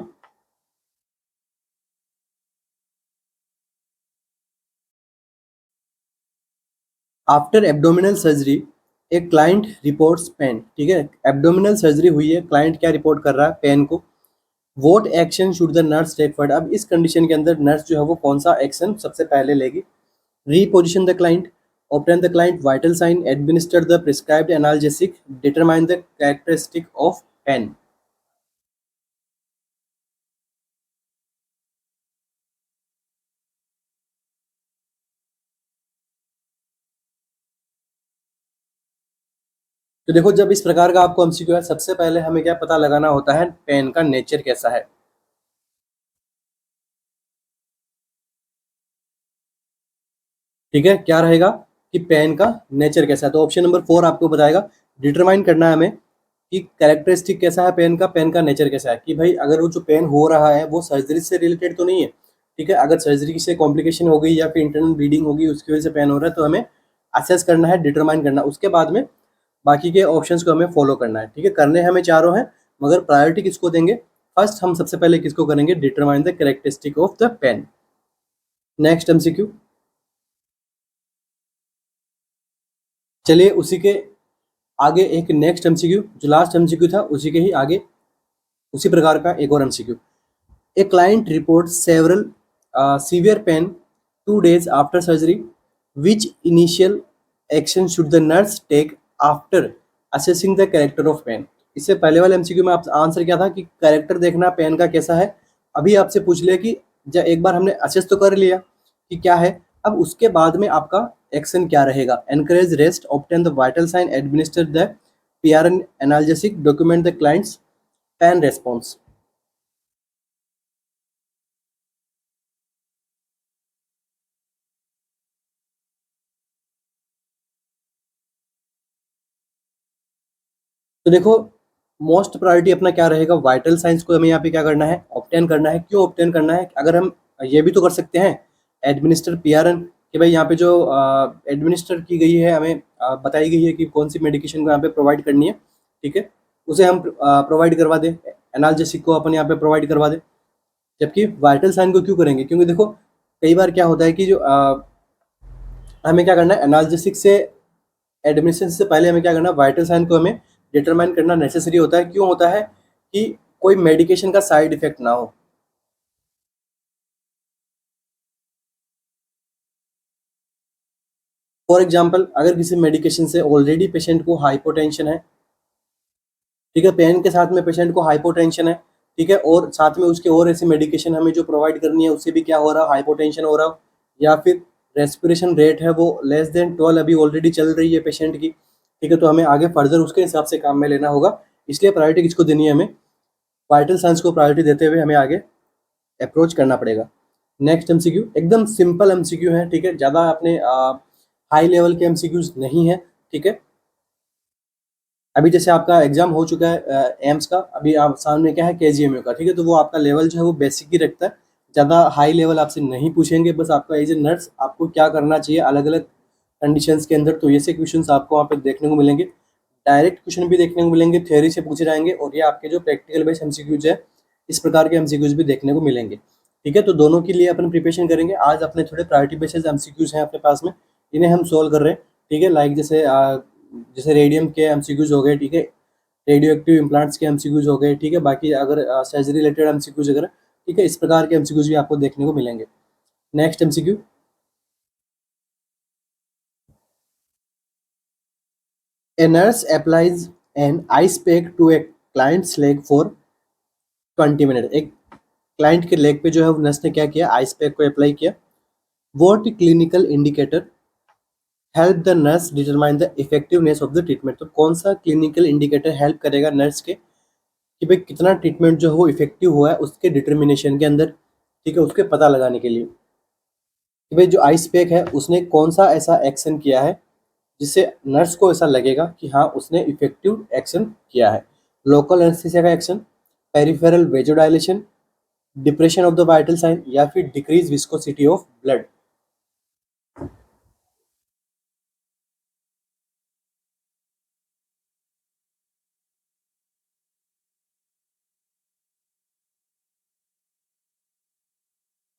after abdominal surgery a client reports pain. ठीक है, एब्डोमिनल सर्जरी हुई है, क्लाइंट क्या रिपोर्ट कर रहा है, पेन को। What action should the nurse take first. अब इस कंडीशन के अंदर नर्स जो है वो कौन सा एक्शन सबसे पहले लेगी? Reposition the client, obtain the client vital sign, administer the prescribed analgesic, determine the characteristic of pain। तो देखो, जब इस प्रकार का आपको एमसीक्यू है, सबसे पहले हमें क्या पता लगाना होता है, पेन का नेचर कैसा है। ठीक है, क्या रहेगा कि पेन का नेचर कैसा है। तो ऑप्शन नंबर 4 आपको बताएगा, डिटरमाइन करना है हमें कि कैरेक्टरिस्टिक कैसा है पेन का नेचर कैसा है, कि भाई अगर वो जो पेन हो रहा है वो सर्जरी से रिलेटेड तो नहीं है। ठीक है, अगर सर्जरी से कॉम्प्लिकेशन हो गई या फिर इंटरनल ब्लीडिंग होगी, उसकी वजह से पेन हो रहा है, तो हमें असेस करना है, डिटरमाइन करना, उसके बाद में बाकी के ऑप्शंस को हमें फॉलो करना है। ठीक है, करने हमें चारों हैं, मगर प्रायोरिटी किसको देंगे? फर्स्ट हम सबसे पहले किसको करेंगे? Determine the characteristic of the pain. Next MCQ, चलिए उसी के आगे एक नेक्स्ट एमसीक्यू, जो लास्ट एमसीक्यू था उसी के ही आगे उसी प्रकार का एक और MCQ. A client report several severe pain 2 days after surgery, which initial action should the nurse take after assessing the character of pain. इससे पहले वाले एमसीक्यू में आप आंसर क्या था कि कैरेक्टर देखना पेन का कैसा है। अभी आपसे पूछ लिया कि जब एक बार हमने असेस तो कर लिया कि क्या है, अब उसके बाद में आपका एक्शन क्या रहेगा? Encourage rest, obtain the vital sign, administer the PRN analgesic, document the client's pain response. तो देखो, मोस्ट प्रायोरिटी अपना क्या रहेगा? वाइटल साइंस को हमें यहाँ पे क्या करना है? ऑब्टेन करना है। क्यों ऑब्टेन करना है? अगर हम ये भी तो कर सकते हैं, एडमिनिस्टर पीआरएन, कि भाई यहाँ पे जो एडमिनिस्टर की गई है, हमें बताई गई है कि कौन सी मेडिकेशन को यहाँ पे प्रोवाइड करनी है। ठीक है, उसे हम प्रोवाइड करवा दें, एनाल्जेसिक को अपन यहाँ पे प्रोवाइड करवा दें। जबकि वाइटल साइन को क्यों करेंगे? क्योंकि देखो, कई बार क्या होता है कि जो हमें क्या करना है, एनाल्जेसिक से एडमिशन से पहले हमें क्या करना है, वाइटल साइन को हमें डिटरमाइन करना नेसेसरी होता है। क्यों होता है? कि कोई मेडिकेशन का साइड इफेक्ट ना हो। फॉर एग्जांपल, अगर किसी मेडिकेशन से ऑलरेडी पेशेंट को हाइपोटेंशन है, ठीक है, पेन के साथ में पेशेंट को हाइपोटेंशन है, ठीक है, और साथ में उसके और ऐसी मेडिकेशन हमें जो प्रोवाइड करनी है, उससे भी क्या हो रहा है, हाइपोटेंशन हो रहा हो, या फिर रेस्पिरेशन रेट है वो <12 अभी ऑलरेडी चल रही है पेशेंट की। ठीक है, तो हमें आगे फर्दर उसके हिसाब से काम में लेना होगा। इसलिए प्रायोरिटी किसको देनी है? हमें वाइटल साइंस को प्रायोरिटी देते हुए हमें आगे अप्रोच करना पड़ेगा। नेक्स्ट एमसीक्यू एकदम सिंपल एमसीक्यू है। ठीक है, ज़्यादा अपने हाई लेवल के एमसीक्यूज नहीं है। ठीक है, अभी जैसे आपका एग्जाम हो चुका है एम्स का, अभी आप सामने क्या है, केजीएमयू का। ठीक है, तो वो आपका लेवल जो है वो बेसिक ही रखता है, ज़्यादा हाई लेवल आपसे नहीं पूछेंगे। बस आपका एज ए नर्स आपको क्या करना चाहिए अलग अलग कंडीशंस के अंदर, तो ये से क्वेश्चन आपको वहाँ पे देखने को मिलेंगे। डायरेक्ट क्वेश्चन भी देखने को मिलेंगे, थ्योरी से पूछे जाएंगे, और ये आपके जो प्रैक्टिकल बेस्ड एमसीक्यूज है, इस प्रकार के एमसीक्यूज भी देखने को मिलेंगे। ठीक है, तो दोनों के लिए अपन प्रिपरेशन करेंगे। आज अपने थोड़े प्रायोरिटी बेस्ड एमसीक्यूज हैं अपने पास में, इन्हें हम सोल्व कर रहे हैं। ठीक है, लाइक जैसे जैसे रेडियम के एमसीक्यूज हो गए, ठीक है, रेडियो एक्टिव इम्प्लांट्स के एमसीक्यूज हो गए, ठीक है, बाकी अगर सर्जरी रिलेटेड एमसीक्यूज अगर, ठीक है, इस प्रकार के एमसीक्यूज भी आपको देखने को मिलेंगे। Next MCQ, a nurse applies an ice pack to a client's leg for 20 minute. एक क्लाइंट के लेग पे जो है नर्स ने क्या किया, आइस पैक को अप्लाई किया। What clinical indicator help the nurse determine the effectiveness of the treatment. तो कौन सा क्लिनिकल इंडिकेटर हेल्प करेगा नर्स के कि भाई कितना ट्रीटमेंट जो है वो इफेक्टिव हुआ है उसके डिटर्मिनेशन के अंदर, ठीक है, उसके पता लगाने के लिए कि भाई जो आइस पैक है उसने कौन सा ऐसा एक्शन किया है जिससे नर्स को ऐसा लगेगा कि हाँ उसने इफेक्टिव एक्शन किया है। लोकल एनेस्थीसिया का action, peripheral vasodilation, depression of the vital sign, या फिर डिक्रीज विस्कोसिटी ऑफ ब्लड।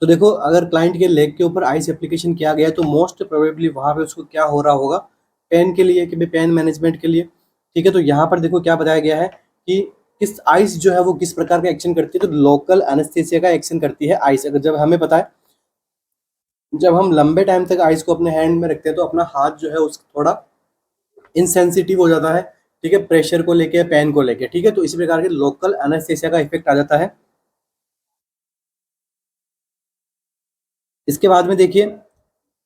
तो देखो अगर क्लाइंट के लेग के ऊपर आइस एप्लीकेशन किया गया है तो मोस्ट प्रोबेबली वहां पे उसको क्या हो रहा होगा, पेन के लिए, कि भाई पेन मैनेजमेंट के लिए, ठीक है। तो यहाँ पर देखो क्या बताया गया है कि किस आइस जो है वो किस प्रकार का एक्शन करती है, तो लोकल एनेस्थीसिया का एक्शन करती है आइस। अगर जब हमें पता है जब हम लंबे टाइम तक आइस को अपने हैंड में रखते हैं तो अपना हाथ जो है उस थोड़ा इनसेंसिटिव हो जाता है, ठीक है, प्रेशर को लेके, पेन को लेके, ठीक है। तो इसी प्रकार के लोकल एनेस्थीसिया का इफेक्ट आ जाता है। इसके बाद में देखिए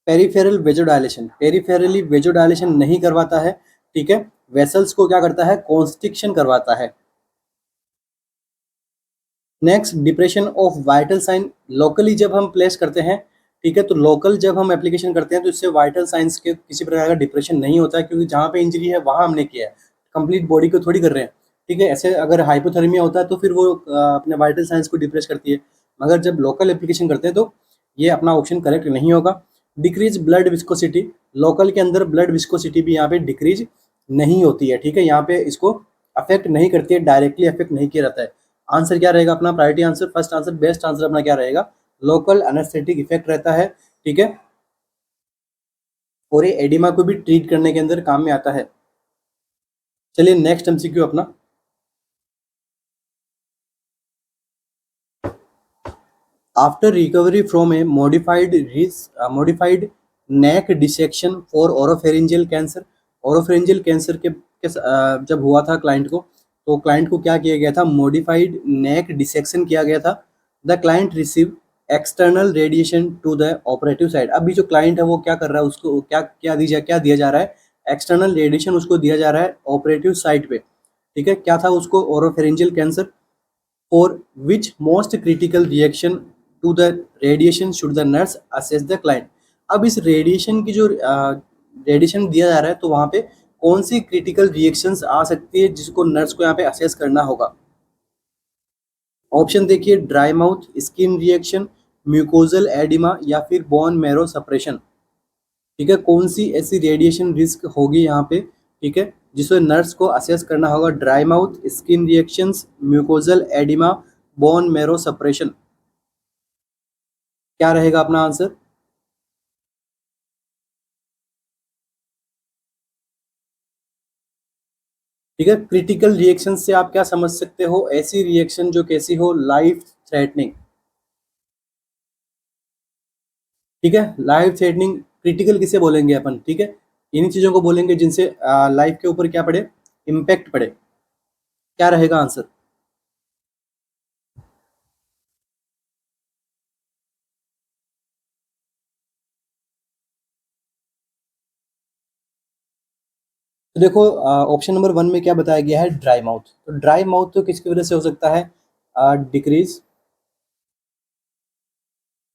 पेरिफेरल वेजोडाइलेशन, पेरिफेरली वेजोडाइलेशन नहीं करवाता है, ठीक है, वेसल्स को क्या करता है, कॉन्स्ट्रिक्शन करवाता है। Next depression of vital sign, locally जब हम प्लेस करते हैं, ठीक है, तो लोकल जब हम एप्लीकेशन करते हैं तो इससे वाइटल साइंस के किसी प्रकार का डिप्रेशन नहीं होता है, क्योंकि जहाँ पे इंजरी है वहाँ हमने किया है, कंप्लीट बॉडी को थोड़ी कर रहे हैं, ठीक है। ऐसे अगर हाइपोथर्मिया होता है तो फिर वो अपने वाइटल साइंस को डिप्रेस करती है, मगर जब लोकल एप्लीकेशन करते हैं तो ये अपना ऑप्शन करेक्ट नहीं होगा। डिक्रीज ब्लड विस्कोसिटी, लोकल के अंदर ब्लड विस्कोसिटी भी यहाँ पे डिक्रीज नहीं होती है, ठीक है, यहाँ पे इसको अफेक्ट नहीं करती है, डायरेक्टली अफेक्ट नहीं किया जाता है। आंसर क्या रहेगा अपना, priority answer, first answer, best answer अपना क्या रहेगा, लोकल एनेस्थेटिक इफेक्ट रहता है, ठीक है, और ये एडिमा को भी ट्रीट करने के अंदर काम में आता है। चलिए नेक्स्ट एमसीक्यू अपना, after recovery from a modified neck dissection for oropharyngeal cancer, oropharyngeal cancer जब हुआ था क्लाइंट को, तो क्लाइंट को क्या किया गया था, मॉडिफाइड नेक डिसेक्शन किया गया था। The client receive external radiation to the operative side. अभी जो क्लाइंट है वो क्या कर रहा है, उसको क्या दिया जा रहा है, एक्सटर्नल रेडिएशन उसको दिया जा रहा है ऑपरेटिव साइट पे, ठीक है। क्या था उसको, ओरोफेरिंजियल cancer, for which most critical reaction to the radiation should the nurse assess the client। अब इस रेडिएशन की जो रेडिएशन दिया जा रहा है तो वहाँ पे कौन सी क्रिटिकल रिएक्शंस आ सकती है जिसको नर्स को यहाँ पे असेस करना होगा। ऑप्शन देखिए, dry mouth, skin reaction, mucosal oedema, या फिर बोन मैरो सप्रेशन, ठीक है। कौन सी ऐसी रेडिएशन रिस्क होगी यहाँ पे, ठीक है, जिसको नर्स को असेस करना होगा, dry mouth, skin reactions, mucosal oedema, bone marrow suppression, क्या रहेगा अपना आंसर। ठीक है, क्रिटिकल रिएक्शन से आप क्या समझ सकते हो, ऐसी रिएक्शन जो कैसी हो, लाइफ थ्रेटनिंग, ठीक है, लाइफ थ्रेटनिंग। क्रिटिकल किसे बोलेंगे अपन, ठीक है, इन्हीं चीजों को बोलेंगे जिनसे लाइफ के ऊपर क्या पड़े, इम्पैक्ट पड़े। क्या रहेगा आंसर। तो देखो ऑप्शन नंबर वन में क्या बताया गया है, ड्राई माउथ। तो ड्राई माउथ तो किसकी वजह से हो सकता है, डिक्रीज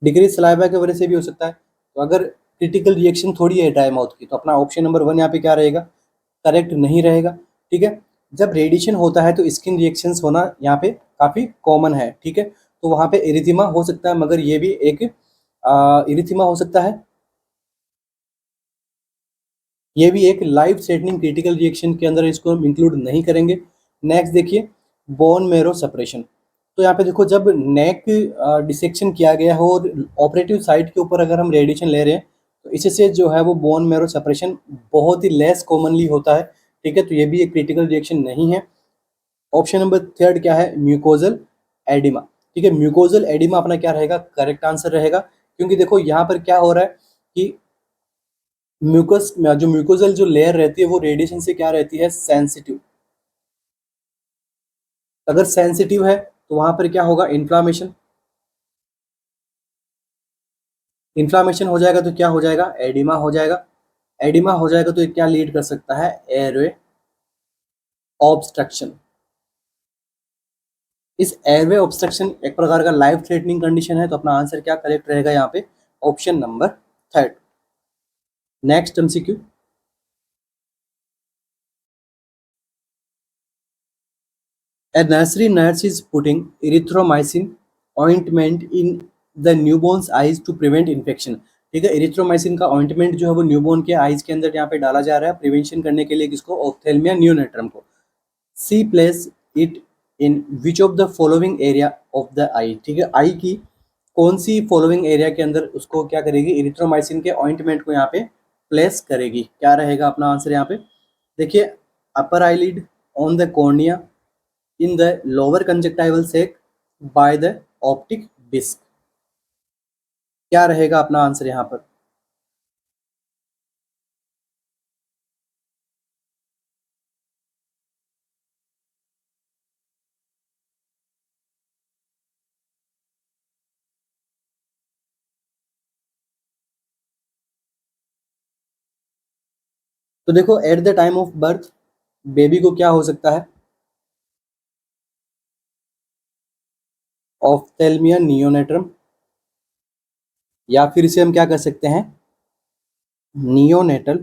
डिक्रीज सलाइवा की वजह से भी हो सकता है। तो अगर क्रिटिकल रिएक्शन थोड़ी है ड्राई माउथ की, तो अपना ऑप्शन नंबर वन यहाँ पे क्या रहेगा, करेक्ट नहीं रहेगा, ठीक है। जब रेडिएशन होता है तो स्किन रिएक्शंस होना यहाँ पे काफी कॉमन है, ठीक है। तो वहाँ पे इरिथीमा हो सकता है, मगर ये भी एक इरिथीमा हो सकता है, ये भी एक लाइफ थ्रेटनिंग क्रिटिकल रिएक्शन के अंदर इसको हम इंक्लूड नहीं करेंगे। नेक्स्ट देखिए, बोन मेरो सप्रेशन। तो यहाँ पे देखो जब नेक डिसेक्शन किया गया हो और ऑपरेटिव साइट के ऊपर अगर हम रेडिएशन ले रहे हैं तो इससे जो है वो बोन मेरो सप्रेशन बहुत ही लेस कॉमनली होता है, ठीक है। तो ये भी एक क्रिटिकल रिएक्शन नहीं है। ऑप्शन नंबर थर्ड क्या है, म्यूकोजल एडिमा, ठीक है, म्यूकोजल एडिमा अपना क्या रहेगा, करेक्ट आंसर रहेगा। क्योंकि देखो यहाँ पर क्या हो रहा है कि म्यूकस जो म्यूकोजल जो लेयर रहती है वो रेडिएशन से क्या रहती है, सेंसिटिव। अगर सेंसिटिव है तो वहां पर क्या होगा, इन्फ्लामेशन, इन्फ्लामेशन हो जाएगा तो क्या हो जाएगा, एडिमा हो जाएगा। एडिमा हो जाएगा तो ये क्या लीड कर सकता है, एयरवे ऑब्स्ट्रक्शन। इस एयरवे ऑब्स्ट्रक्शन एक प्रकार का लाइफ थ्रेटनिंग कंडीशन है, तो अपना आंसर क्या करेक्ट रहेगा यहाँ पे, option number third. Next MCQ, A nursery nurse is putting erythromycin ointment in the newborn's eyes to prevent infection। ठीक है, erythromycin का ointment जो है वो न्यूबॉर्न के आईज के अंदर यहाँ पे डाला जा रहा है प्रिवेंशन करने के लिए, किसको, ऑप्थेल्मिया नियोनेट्रम को। C place it in which of the following area of the eye. ठीक है, आई की कौन सी फॉलोइंग एरिया के अंदर उसको क्या करेगी, इरिथ्रोमाइसिन के ऑइंटमेंट को यहाँ पे प्लेस करेगी। क्या रहेगा अपना आंसर यहाँ पे, देखिए, upper eyelid, on the cornea, in the lower conjunctival sac, by the optic disc. क्या रहेगा अपना आंसर यहाँ पर, तो देखो at the time of birth baby को क्या हो सकता है, ऑफ्थेल्मिया नियोनेट्रम, या फिर इसे हम क्या कर सकते हैं, नियोनेटल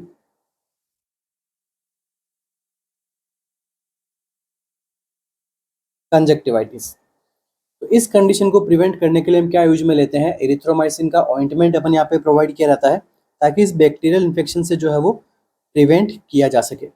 कंजक्टिवाइटिस। तो इस कंडीशन को प्रिवेंट करने के लिए हम क्या यूज में लेते हैं, एरिथ्रोमाइसिन का ऑइंटमेंट अपन यहाँ पे प्रोवाइड किया रहता है, ताकि इस बैक्टीरियल इन्फेक्शन से जो है वो प्रिवेंट किया जा सके।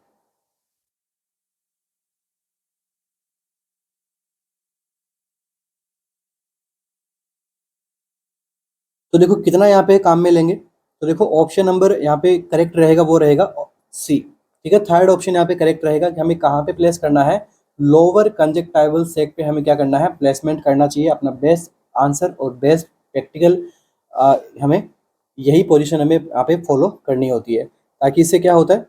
तो देखो कितना यहाँ पे काम में लेंगे, तो देखो ऑप्शन नंबर यहाँ पे करेक्ट रहेगा, वो रहेगा सी। ठीक है, थर्ड ऑप्शन यहाँ पे करेक्ट रहेगा कि हमें कहाँ पे प्लेस करना है, लोअर कंजक्टाइवल सेक पे हमें क्या करना है, प्लेसमेंट करना चाहिए। अपना बेस्ट आंसर और बेस्ट प्रैक्टिकल हमें यही पोजीशन हमें यहाँ पे फॉलो करनी होती है, ताकि इससे क्या होता है,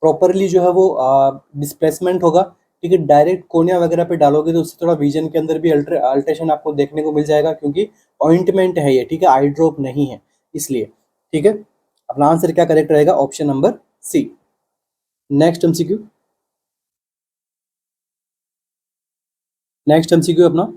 प्रॉपरली जो है वो डिस्प्लेसमेंट होगा। ठीक है, डायरेक्ट कोनिया वगैरह पे डालोगे तो उससे थोड़ा विजन के अंदर भी अल्ट्रेशन आपको देखने को मिल जाएगा, क्योंकि ऑइंटमेंट है ये। ठीक है, आई ड्रॉप नहीं है, इसलिए। ठीक है, अपना आंसर क्या करेक्ट रहेगा, option number C. Next MCQ, अपना,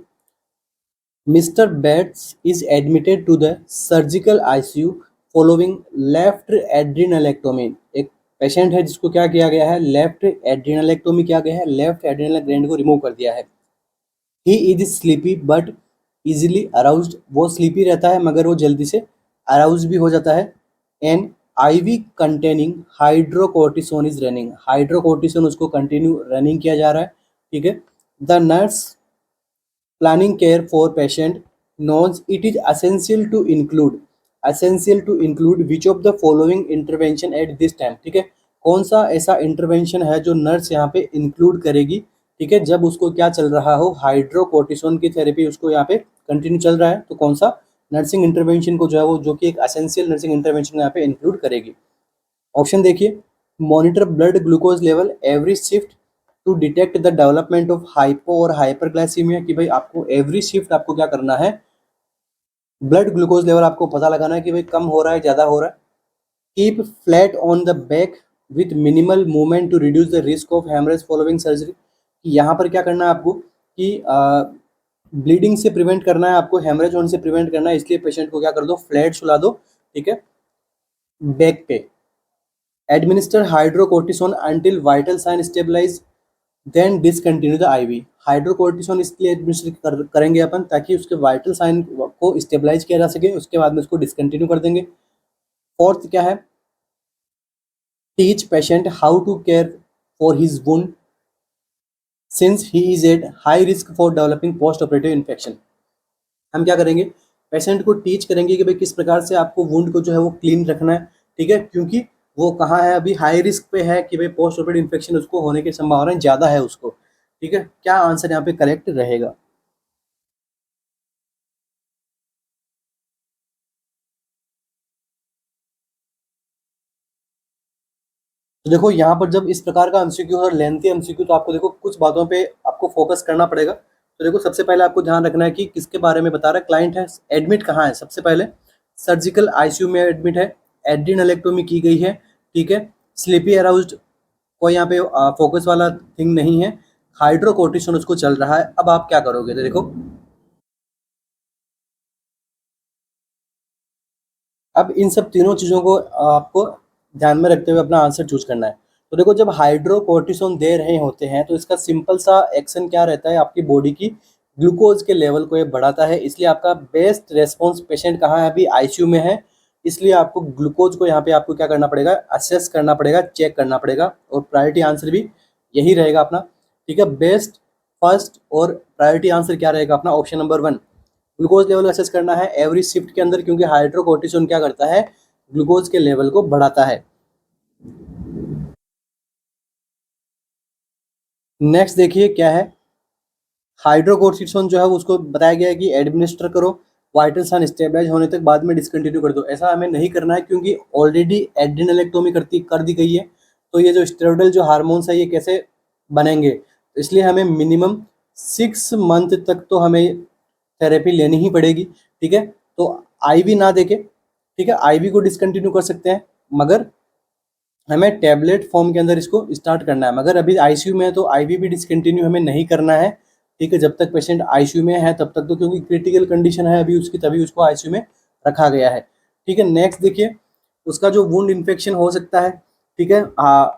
mister Bates is admitted to the surgical ICU following left adrenalectomy. एक पेशेंट है जिसको क्या किया गया है, लेफ्ट एड्रिनलेक्टोमी किया गया है, लेफ्ट एड्रिनल ग्लैंड को रिमूव कर दिया है। He is sleepy but easily aroused, वो स्लीपी रहता है मगर वो जल्दी से अराउज भी हो जाता है। And IV containing hydrocortisone is running, hydrocortisone उसको कंटिन्यू रनिंग किया जा रहा है। ठीक है, the nurse planning care for patient knows it is essential to include which of the following intervention at this time. ठीक है, कौन सा ऐसा इंटरवेंशन है जो नर्स यहाँ पे इंक्लूड करेगी। ठीक है, जब उसको क्या चल रहा हो, हाइड्रोकोर्टिसोन की थेरेपी उसको यहाँ पे कंटिन्यू चल रहा है, तो कौन सा नर्सिंग इंटरवेंशन को जो है वो, जो कि एक असेंशियल नर्सिंग इंटरवेंशन यहाँ पे इंक्लूड करेगी। ऑप्शन देखिए, monitor blood glucose level every shift to detect the development of hypo और हाइपरग्लाइसीमिया, कि भाई आपको एवरी शिफ्ट आपको क्या करना है, ब्लड ग्लूकोज लेवल आपको पता लगाना है कि भाई कम हो रहा है, ज़्यादा हो रहा है। Keep flat on the back with minimal movement to reduce the risk of haemorrhage following surgery. यहाँ पर क्या करना है आपको कि ब्लीडिंग से प्रिवेंट करना है, आपको हेमरेज होने से प्रिवेंट करना है, इसलिए पेशेंट को क्या कर दो, फ्लैट सुला दो। ठीक है, बैक पे। Administer hydrocortisone until vital sign stabilise, then discontinue the IV. Hydrocortisone इसलिए एडमिनिस्टर करेंगे अपन ताकि उसके वाइटल साइन को स्टेबलाइज किया जा सके, उसके बाद में उसको डिसकंटिन्यू कर देंगे। फोर्थ क्या है, teach patient how to care for his wound since he is at high risk for developing post operative infection. हम क्या करेंगे, पेशेंट को टीच करेंगे कि भाई किस प्रकार से आपको वुंड को जो है वो क्लीन रखना है। ठीक है, क्योंकि वो कहाँ है, अभी हाई रिस्क पे है कि भाई पोस्ट ऑपरेटिव इन्फेक्शन उसको होने की संभावना ज़्यादा है उसको। ठीक है, क्या आंसर यहाँ पे करेक्ट रहेगा, तो देखो यहाँ पर जब इस प्रकार का एमसीक्यू और लेंथी एमसीक्यू, तो आपको देखो कुछ बातों पे आपको फोकस करना पड़ेगा। तो देखो सबसे पहले आपको ध्यान रखना है कि किसके बारे में बता रहा है, क्लाइंट है, एडमिट कहाँ है, सबसे पहले सर्जिकल आईसीयू में एडमिट है, एड्रिनलेक्टोमी की गई है। ठीक है, स्लीपी अराउज्ड, कोई यहाँ पे फोकस वाला थिंग नहीं है। हाइड्रोकोर्टिसोन उसको चल रहा है। अब आप क्या करोगे, तो देखो अब इन सब तीनों चीज़ों को आपको ध्यान में रखते हुए अपना आंसर चूज करना है। तो देखो जब हाइड्रोकोर्टिसोन दे रहे होते हैं तो इसका सिंपल सा एक्शन क्या रहता है, आपकी बॉडी की ग्लूकोज के लेवल को ये बढ़ाता है। इसलिए आपका बेस्ट रेस्पॉन्स पेशेंट कहाँ है, अभी आईसीयू में है, इसलिए आपको ग्लूकोज को यहाँ पे आपको क्या करना पड़ेगा, असेस करना पड़ेगा, चेक करना पड़ेगा, और प्रायोरिटी आंसर भी यही रहेगा अपना। ठीक है, बेस्ट, फर्स्ट और प्रायोरिटी आंसर क्या रहेगा अपना, option number 1 glucose level assess करना है एवरी शिफ्ट के अंदर, क्योंकि हाइड्रोकोर्टिसोन क्या करता है, ग्लूकोज के लेवल को बढ़ाता है। नेक्स्ट देखिए क्या है, हाइड्रोकोर्टिसोन जो है उसको बताया गया है कि एडमिनिस्टर करो, वाइटल साइन स्टेबलाइज होने तक, बाद में डिसकंटिन्यू कर दो। ऐसा हमें नहीं करना है क्योंकि ऑलरेडी एड्रेनलेक्टोमी कर दी गई है। तो ये जो स्टेरॉइडल जो हार्मोन्स है ये कैसे बनेंगे, तो इसलिए हमें मिनिमम 6 मंथ तक तो हमें थेरेपी लेनी ही पड़ेगी। ठीक है, तो आईवी ना देके, ठीक है, आईवी को डिसकंटिन्यू कर सकते हैं, मगर हमें टैबलेट फॉर्म के अंदर इसको स्टार्ट करना है। मगर अभी आईसीयू में है तो आईवी भी डिसकंटिन्यू हमें नहीं करना है। ठीक है, जब तक पेशेंट आईसीयू में है तब तक तो, क्योंकि क्रिटिकल कंडीशन है अभी उसकी, तभी उसको आईसीयू में रखा गया है। ठीक है, नेक्स्ट देखिए, उसका जो वुंड इन्फेक्शन हो सकता है। ठीक है,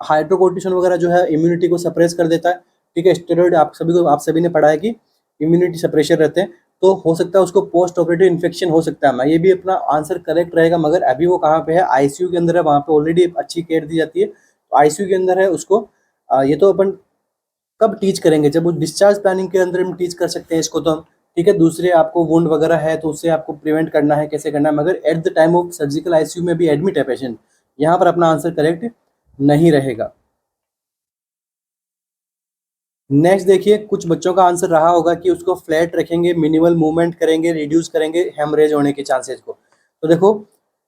हाइड्रोकोर्टिसोन वगैरह जो है इम्यूनिटी को सप्रेस कर देता है। ठीक है, स्टेरॉइड आप सभी ने पढ़ा है कि इम्यूनिटी सप्रेशर रहते हैं, तो हो सकता है उसको पोस्ट ऑपरेटिव इन्फेक्शन हो सकता है। मैं ये भी अपना आंसर करेक्ट रहेगा, मगर अभी वो कहाँ पे है, आईसीयू के अंदर है, वहाँ पे ऑलरेडी अच्छी केयर दी जाती है, तो आईसीयू के अंदर है उसको। ये तो अपन कब टीच करेंगे, जब वो डिस्चार्ज प्लानिंग के अंदर हम टीच कर सकते हैं इसको तो हम। ठीक है, दूसरे आपको वुंड वगैरह है तो उससे आपको प्रिवेंट करना है, कैसे करना है, मगर eight the time of surgical ICU में भी एडमिट है पेशेंट, यहाँ पर अपना आंसर करेक्ट नहीं रहेगा। नेक्स्ट देखिए, कुछ बच्चों का आंसर रहा होगा कि उसको फ्लैट रखेंगे, मिनिमल मूवमेंट करेंगे, रिड्यूस करेंगे हेमरेज होने के चांसेस को। तो देखो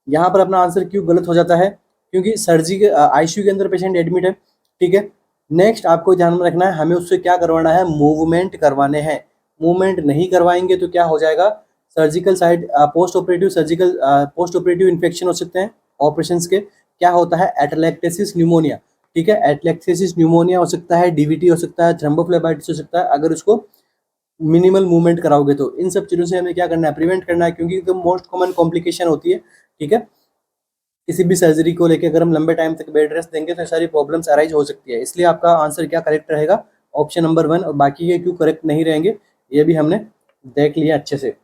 यहाँ पर अपना आंसर क्यों गलत हो जाता है, क्योंकि सर्जी के आईसीयू के अंदर पेशेंट एडमिट है। ठीक है, नेक्स्ट आपको ध्यान में रखना है, हमें उससे क्या करवाना है, मूवमेंट करवाने हैं। मूवमेंट नहीं करवाएंगे तो क्या हो जाएगा, surgical side post operative infection हो सकते हैं ऑपरेशन के। क्या होता है, एटलैक्टेसिस न्यूमोनिया। ठीक है, एटलैक्टेसिस न्यूमोनिया हो सकता है, डीवीटी हो सकता है, थ्रोम्बोफ्लेबाइटिस हो सकता है, अगर उसको मिनिमल मूवमेंट कराओगे तो। इन सब चीज़ों से हमें क्या करना है, प्रिवेंट करना है, क्योंकि तो मोस्ट कॉमन कॉम्प्लिकेशन होती है। ठीक है, किसी भी सर्जरी को लेकर अगर हम लंबे टाइम तक बेड रेस्ट देंगे तो सारी प्रॉब्लम्स अराइज हो सकती है। इसलिए आपका आंसर क्या करेक्ट रहेगा, ऑप्शन नंबर 1, और बाकी ये क्यों करेक्ट नहीं रहेंगे ये भी हमने देख लिया अच्छे से।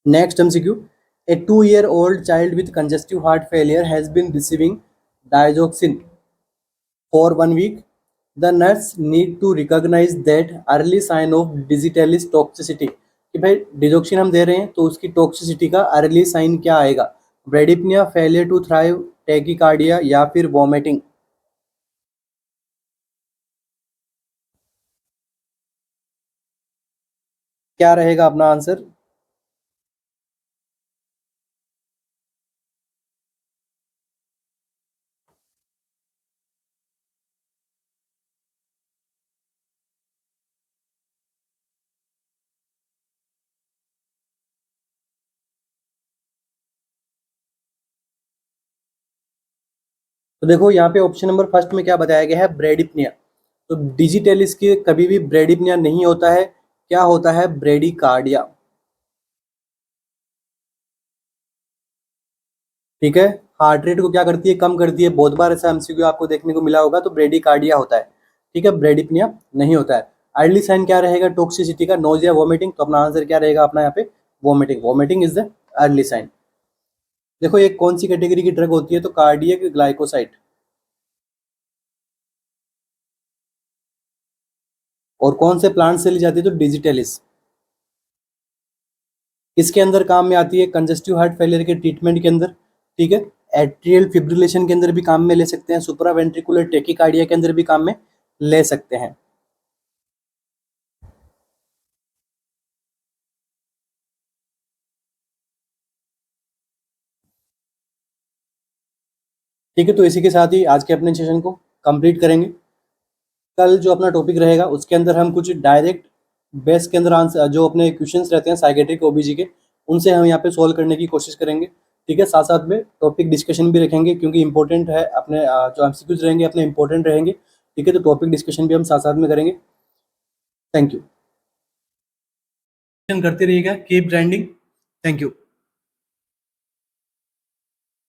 Next MCQ, a 2-year old child with congestive heart failure has been receiving digoxin for 1 week. The nurse need to recognize that early sign of digitalis toxicity, कि भाई डिजोक्सिन हम दे रहे हैं तो उसकी टॉक्सिसिटी का अर्ली साइन क्या आएगा, ब्रेडिपनिया, फेलियर टू थ्राइव, टेकिकार्डिया, या फिर वॉमिटिंग। क्या रहेगा अपना आंसर। तो देखो यहाँ पे ऑप्शन नंबर फर्स्ट में क्या बताया गया है, ब्रेडिपनिया। तो डिजिटलिस के कभी भी ब्रेडिपनिया नहीं होता है, क्या होता है, ब्रेडिकार्डिया। ठीक है, हार्ट रेट को क्या करती है, कम करती है, बहुत बार ऐसा एमसीक्यू आपको देखने को मिला होगा, तो ब्रेडिकार्डिया होता है। ठीक है, ब्रेडिपनिया नहीं होता है। अर्ली साइन क्या रहेगा टॉक्सिसिटी का, नोजिया, वोमिटिंग, तो अपना आंसर क्या रहेगा अपना यहाँ पे, vomiting. Vomiting is the early sign. देखो ये कौन सी कैटेगरी की ड्रग होती है, तो कार्डियक ग्लाइकोसाइड। और कौन से प्लांट से ली जाती है, तो डिजिटलिस। इसके अंदर काम में आती है कंजेस्टिव हार्ट फेलियर के ट्रीटमेंट के अंदर। ठीक है, एट्रियल फिब्रिलेशन के अंदर भी काम में ले सकते हैं, सुपरा वेंट्रिकुलर टेकिकार्डिया के अंदर भी काम में ले सकते हैं। ठीक है, तो इसी के साथ ही आज के अपने सेशन को कंप्लीट करेंगे। कल जो अपना टॉपिक रहेगा उसके अंदर हम कुछ डायरेक्ट बेस के अंदर आंसर जो अपने क्वेश्चंस रहते हैं साइकेट्रिक ओबीजी के, उनसे हम यहाँ पे सॉल्व करने की कोशिश करेंगे। ठीक है। साथ साथ में टॉपिक डिस्कशन भी रखेंगे क्योंकि इंपॉर्टेंट है, अपने जो एमसीक्यूज रहेंगे अपने इंपॉर्टेंट रहेंगे, ठीक है। तो टॉपिक डिस्कशन भी हम साथ साथ में करेंगे। Thank you. करते रहिएगा, कीप ग्राइंडिंग। Thank you.